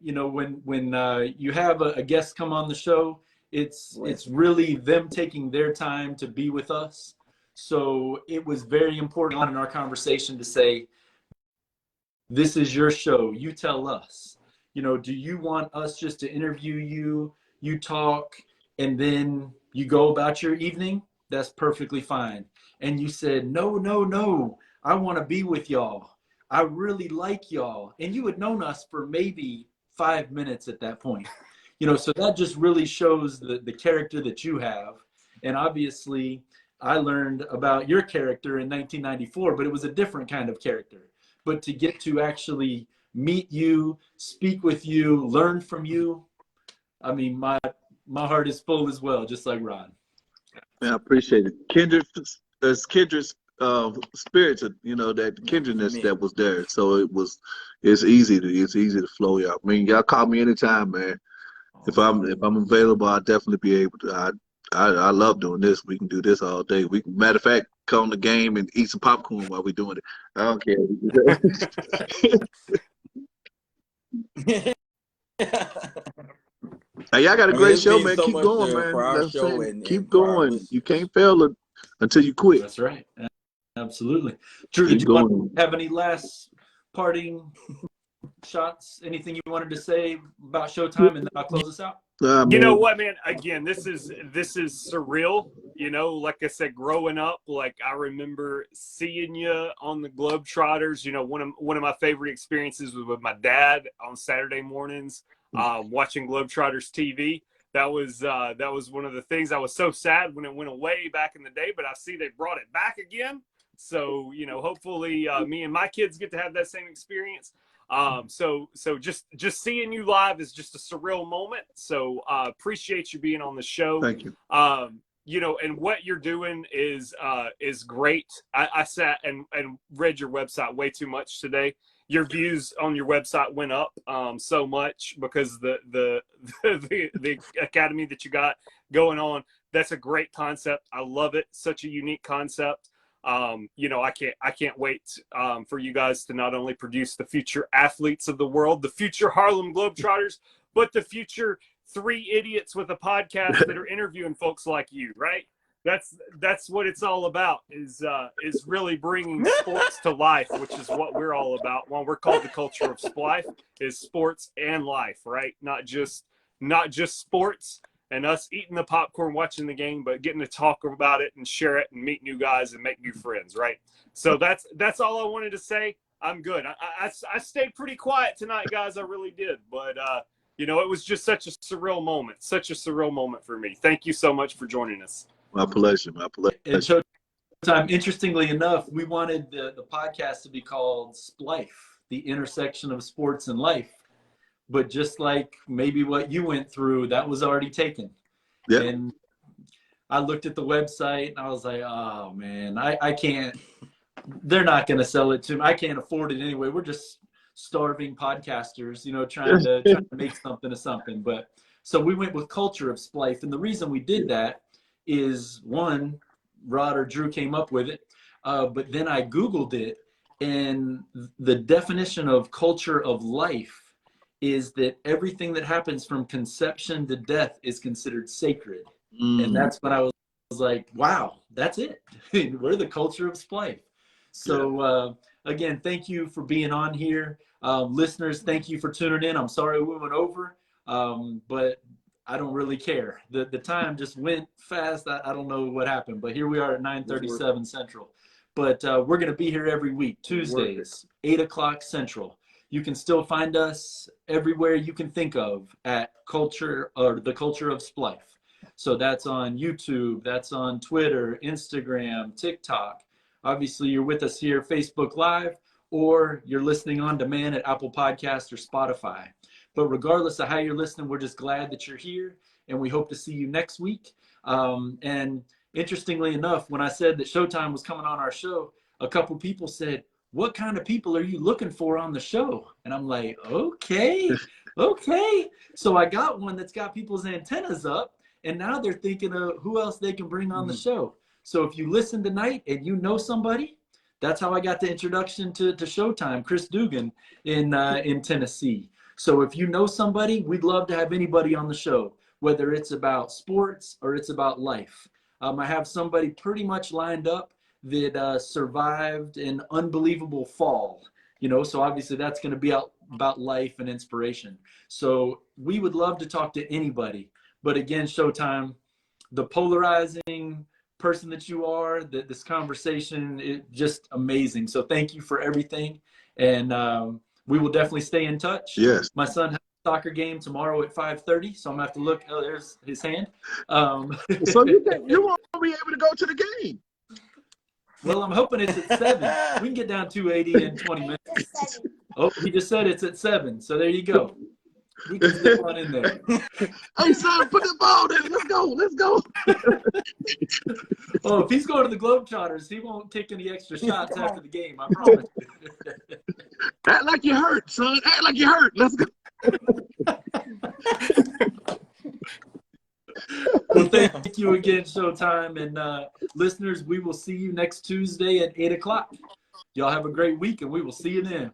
you have a guest come on the show, it's really them taking their time to be with us. So it was very important in our conversation to say, this is your show. You tell us, do you want us just to interview you, you talk, and then you go about your evening? That's perfectly fine. And you said, no, I want to be with y'all. I really like y'all. And you had known us for maybe 5 minutes at that point. So that just really shows the character that you have. And obviously, I learned about your character in 1994, but it was a different kind of character. But to get to actually meet you, speak with you, learn from you, I mean, my heart is full as well, just like Ron. Man, I appreciate it. Kindred's spirits, that kindredness that was there. So it's easy to flow, y'all. I mean, y'all call me anytime, man. If I'm available, I'll definitely be able to. I love doing this. We can do this all day. Matter of fact, come to the game and eat some popcorn while we're doing it. I don't care. Hey, y'all got a great show, man. Keep going, man. Keep going. You can't fail until you quit. That's right. Absolutely. Drew, did you have any last parting shots? Anything you wanted to say about Showtime, and then I'll close us out? You know what, man? Again, this is surreal. Like I said, growing up, like I remember seeing you on the Globetrotters. One of my favorite experiences was with my dad on Saturday mornings, watching Globetrotters TV. That was one of the things. I was so sad when it went away back in the day, but I see they brought it back again. So hopefully me and my kids get to have that same experience. So just seeing you live is just a surreal moment. So appreciate you being on the show. Thank you. And what you're doing is great. I sat and read your website way too much today. Your views on your website went up so much because the academy that you got going on. That's a great concept. I love it. Such a unique concept. I can't wait for you guys to not only produce the future athletes of the world, the future Harlem Globetrotters, but the future 3 idiots with a podcast that are interviewing folks like you, right? That's what it's all about, is really bringing sports to life, which is what we're all about. Well, we're called the Culture of Splife, is sports and life, right? Not just sports and us eating the popcorn, watching the game, but getting to talk about it and share it and meet new guys and make new friends, right? So that's all I wanted to say. I'm good. I stayed pretty quiet tonight, guys. I really did. But, it was just such a surreal moment for me. Thank you so much for joining us. My pleasure. And Showtime, interestingly enough, we wanted the podcast to be called Splife, the intersection of sports and life. But just like maybe what you went through, that was already taken. Yeah. And I looked at the website and I was like, oh man, I can't, they're not going to sell it to me. I can't afford it anyway. We're just starving podcasters, trying to make something of something. But so we went with Culture of Splife. And the reason we did that is, one, Rod or Drew came up with it. But then I Googled it, and the definition of culture of life is that everything that happens from conception to death is considered sacred. And that's when I was like, wow, that's it. We're the Culture of Splife. So again, thank you for being on here. Listeners, thank you for tuning in. I'm sorry we went over, but I don't really care. The time just went fast. I don't know what happened, but here we are at 9:37 Central. But we're going to be here every week, Tuesdays, 8 o'clock Central. You can still find us everywhere you can think of at Culture, or the Culture of Splife. So that's on YouTube, that's on Twitter, Instagram, TikTok. Obviously, you're with us here, Facebook Live, or you're listening on demand at Apple Podcasts or Spotify. But regardless of how you're listening, we're just glad that you're here, and we hope to see you next week. And interestingly enough, when I said that Showtime was coming on our show, a couple people said, what kind of people are you looking for on the show? And I'm like, okay. So I got one that's got people's antennas up, and now they're thinking of who else they can bring on the show. So if you listen tonight and you know somebody, that's how I got the introduction to Showtime, Chris Dugan in Tennessee. So if you know somebody, we'd love to have anybody on the show, whether it's about sports or it's about life. I have somebody pretty much lined up that survived an unbelievable fall, so obviously that's going to be about life and inspiration. So we would love to talk to anybody. But again, Showtime, the polarizing person that you are, this conversation is just amazing. So thank you for everything. And we will definitely stay in touch. Yes. My son has soccer game tomorrow at 5:30, so I'm gonna have to look. Oh, there's his hand. So you won't be able to go to the game. Well, I'm hoping it's at 7. We can get down 280 in 20 minutes. Oh, he just said it's at 7. So there you go. We can zip on in there. Hey, son, put the ball in. Let's go. Let's go. Oh, if he's going to the Globetrotters, he won't take any extra shots after the game. I promise. Act like you hurt, son. Act like you hurt. Let's go. Well, thank you again, Showtime. And listeners, we will see you next Tuesday at 8 o'clock. Y'all have a great week, and we will see you then.